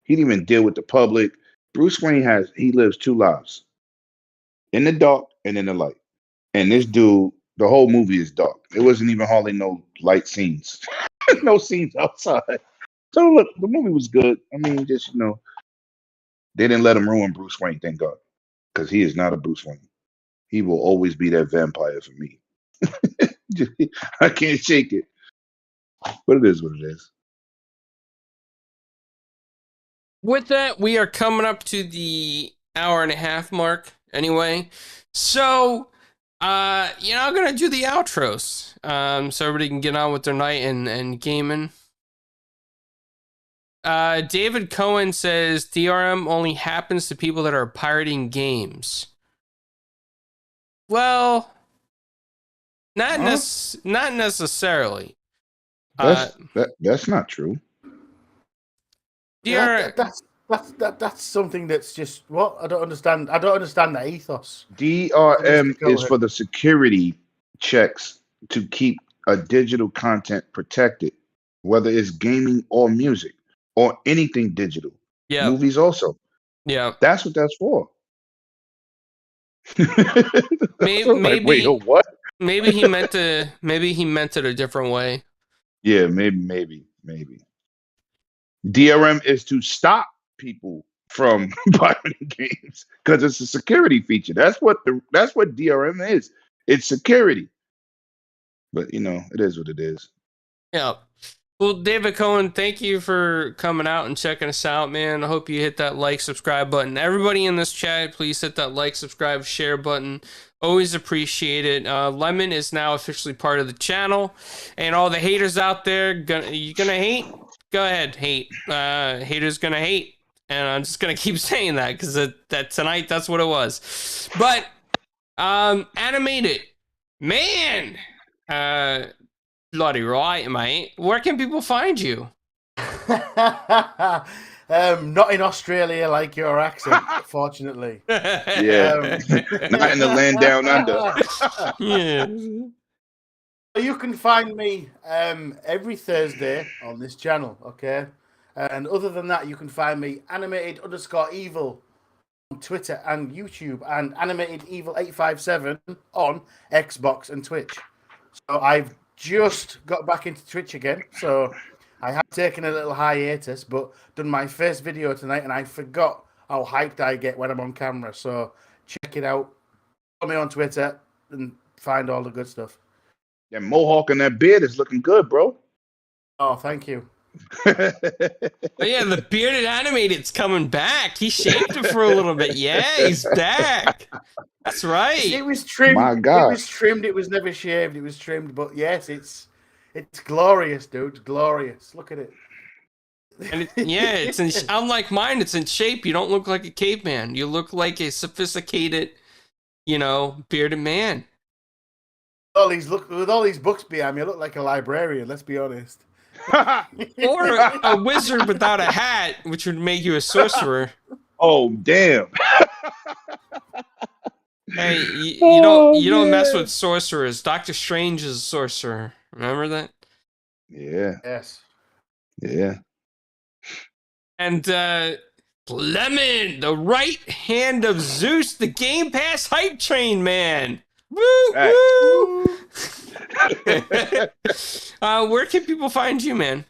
He didn't even deal with the public. Bruce Wayne lives two lives. In the dark and in the light. And this dude, the whole movie is dark. It wasn't even hardly no light scenes. No scenes outside. So look, the movie was good. I mean, just they didn't let him ruin Bruce Wayne, thank God. Because he is not a Bruce Wayne. He will always be that vampire for me. I can't shake it. But it is what it is.
With that, we are coming up to the hour-and-a-half mark anyway. So, I'm going to do the outros so everybody can get on with their night and gaming. David Cohen says DRM only happens to people that are pirating games. Well, not necessarily.
That's not true.
That's something that's just what I don't understand. I don't understand that ethos.
DRM is for the security checks to keep a digital content protected, whether it's gaming or music or anything digital.
Yeah.
Movies also.
Yeah.
That's what that's for.
Maybe
wait, what?
Maybe he meant it a different way.
Yeah, maybe. DRM is to stop people from pirating games because it's a security feature. That's what DRM is. It's security. But it is what it is.
Yeah. Well, David Cohen, thank you for coming out and checking us out, man. I hope you hit that like, subscribe button. Everybody in this chat, please hit that like, subscribe, share button. Always appreciate it. Lemon is now officially part of the channel. And all the haters out there, you gonna hate? Go ahead, hate. Haters gonna hate. And I'm just gonna keep saying that because that tonight, that's what it was. But, animated. Man! Bloody right, mate. Where can people find you?
Not in Australia like your accent, fortunately.
Yeah. Not in the land down under.
Yeah.
You can find me every Thursday on this channel, okay? And other than that, you can find me animated_evil on Twitter and YouTube, and animatedevil857 on Xbox and Twitch. So I've just got back into Twitch again, so I have taken a little hiatus, but done my first video tonight, and I forgot how hyped I get when I'm on camera. So check it out. Follow me on Twitter and find all the good stuff.
That mohawk and that beard is looking good, bro.
Oh, thank you.
Oh yeah, the bearded animated's coming back. He shaved it for a little bit. Yeah, he's back. That's right.
It was trimmed.
My God.
It was trimmed. It was never shaved. It was trimmed. But yes, it's glorious, dude. Glorious. Look at it.
And it's in, unlike mine, it's in shape. You don't look like a caveman. You look like a sophisticated, bearded man.
With all these books behind me, I look like a librarian. Let's be honest.
Or a wizard without a hat, which would make you a sorcerer.
Oh, damn.
Hey, you don't mess with sorcerers. Doctor Strange is a sorcerer. Remember that?
Yeah.
Yes.
Yeah.
And Lemon, the right hand of Zeus, the Game Pass hype train man. Woo woo! Where can people find you, man?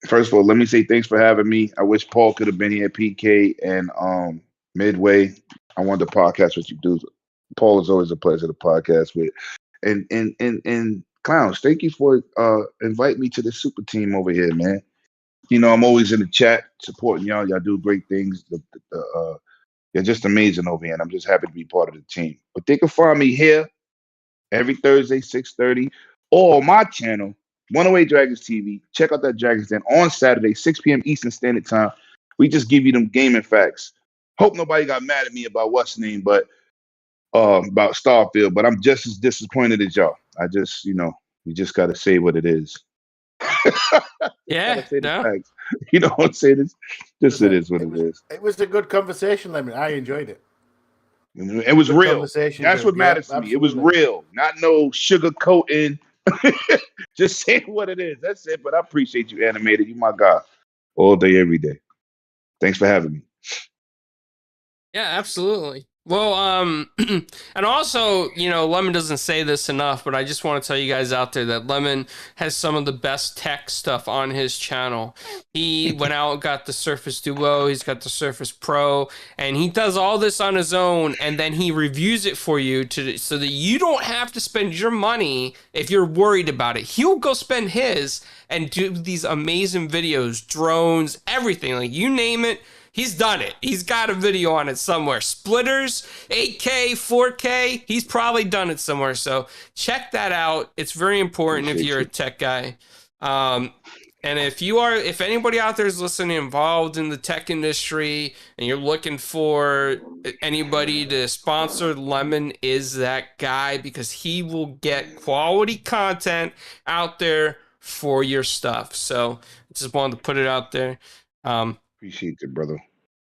First of all, let me say thanks for having me. I wish Paul could have been here, PK and Midway. I wanted to podcast with you dudes. Paul is always a pleasure to podcast with. And Clowns, thank you for inviting me to the super team over here, man. I'm always in the chat supporting y'all. Y'all do great things. You're just amazing over here, and I'm just happy to be part of the team. But they can find me here every Thursday, 6:30, or on my channel, 108 Dragons TV. Check out that Dragons Den on Saturday, 6 p.m. Eastern Standard Time. We just give you them gaming facts. Hope nobody got mad at me about what's name, but about Starfield. But I'm just as disappointed as y'all. I just, we just got to say what it is.
Yeah,
facts. You know what I'm saying? It is what it is.
It was a good conversation, Lemon. I enjoyed it.
It was real. That's what matters to me. It was real, not no sugar coating. Just saying what it is. That's it. But I appreciate you, Animated. You my guy, all day, every day. Thanks for having me.
Yeah, absolutely. Well, and also, Lemon doesn't say this enough, but I just want to tell you guys out there that Lemon has some of the best tech stuff on his channel. He went out and got the Surface Duo, he's got the Surface Pro, and he does all this on his own, and then he reviews it for you so that you don't have to spend your money if you're worried about it. He'll go spend his and do these amazing videos, drones, everything, like you name it. He's done it. He's got a video on it somewhere. Splitters, 8K, 4K. He's probably done it somewhere. So check that out. It's very important if you're a tech guy. And if anybody out there is listening involved in the tech industry and you're looking for anybody to sponsor, Lemon is that guy because he will get quality content out there for your stuff. So I just wanted to put it out there.
Appreciate it, brother.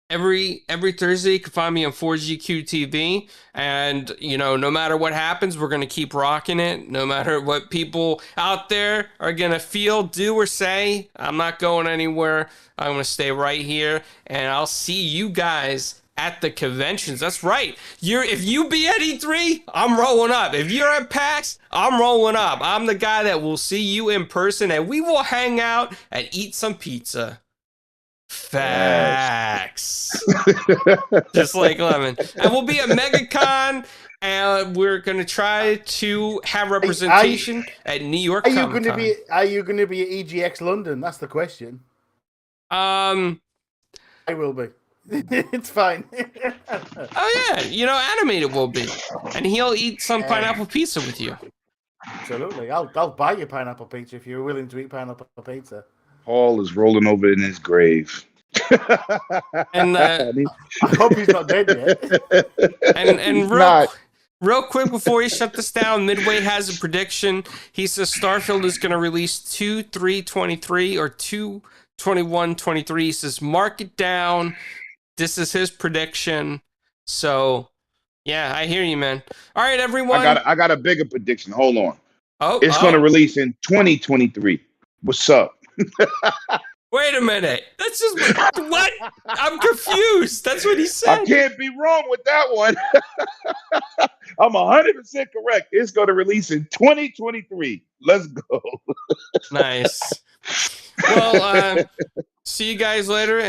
Every Thursday, you can find me on 4GQ TV, and no matter what happens, we're gonna keep rocking it. No matter what people out there are gonna feel, do, or say, I'm not going anywhere. I'm gonna stay right here, and I'll see you guys at the conventions. That's right. If you be at E3, I'm rolling up. If you're at PAX, I'm rolling up. I'm the guy that will see you in person, and we will hang out and eat some pizza. Facts. Just like Lemon. And we'll be at Megacon, and we're gonna try to have representation at New York
Are you
Comic
going to
Con.
be? Are you going to be at EGX London? That's the question. I will be. It's fine.
Oh yeah, you know, Animated will be, and he'll eat some pineapple pizza with you.
Absolutely, I'll buy you pineapple pizza if you're willing to eat pineapple pizza.
Paul is rolling over in his grave.
And
I hope he's not dead yet.
and real quick before he shut this down, Midway has a prediction. He says Starfield is going to release 2/3/23 or 2/21/23. He says mark it down. This is his prediction. So, yeah, I hear you, man. All right, everyone.
I got a bigger prediction. Hold on. It's
Oh,
going to release in 2023. What's up?
wait a minute. That's just what? I'm confused. That's what he said.
I can't be wrong with that one. I'm 100% correct. It's going to release in 2023. Let's go.
Nice. Well, see you guys later. And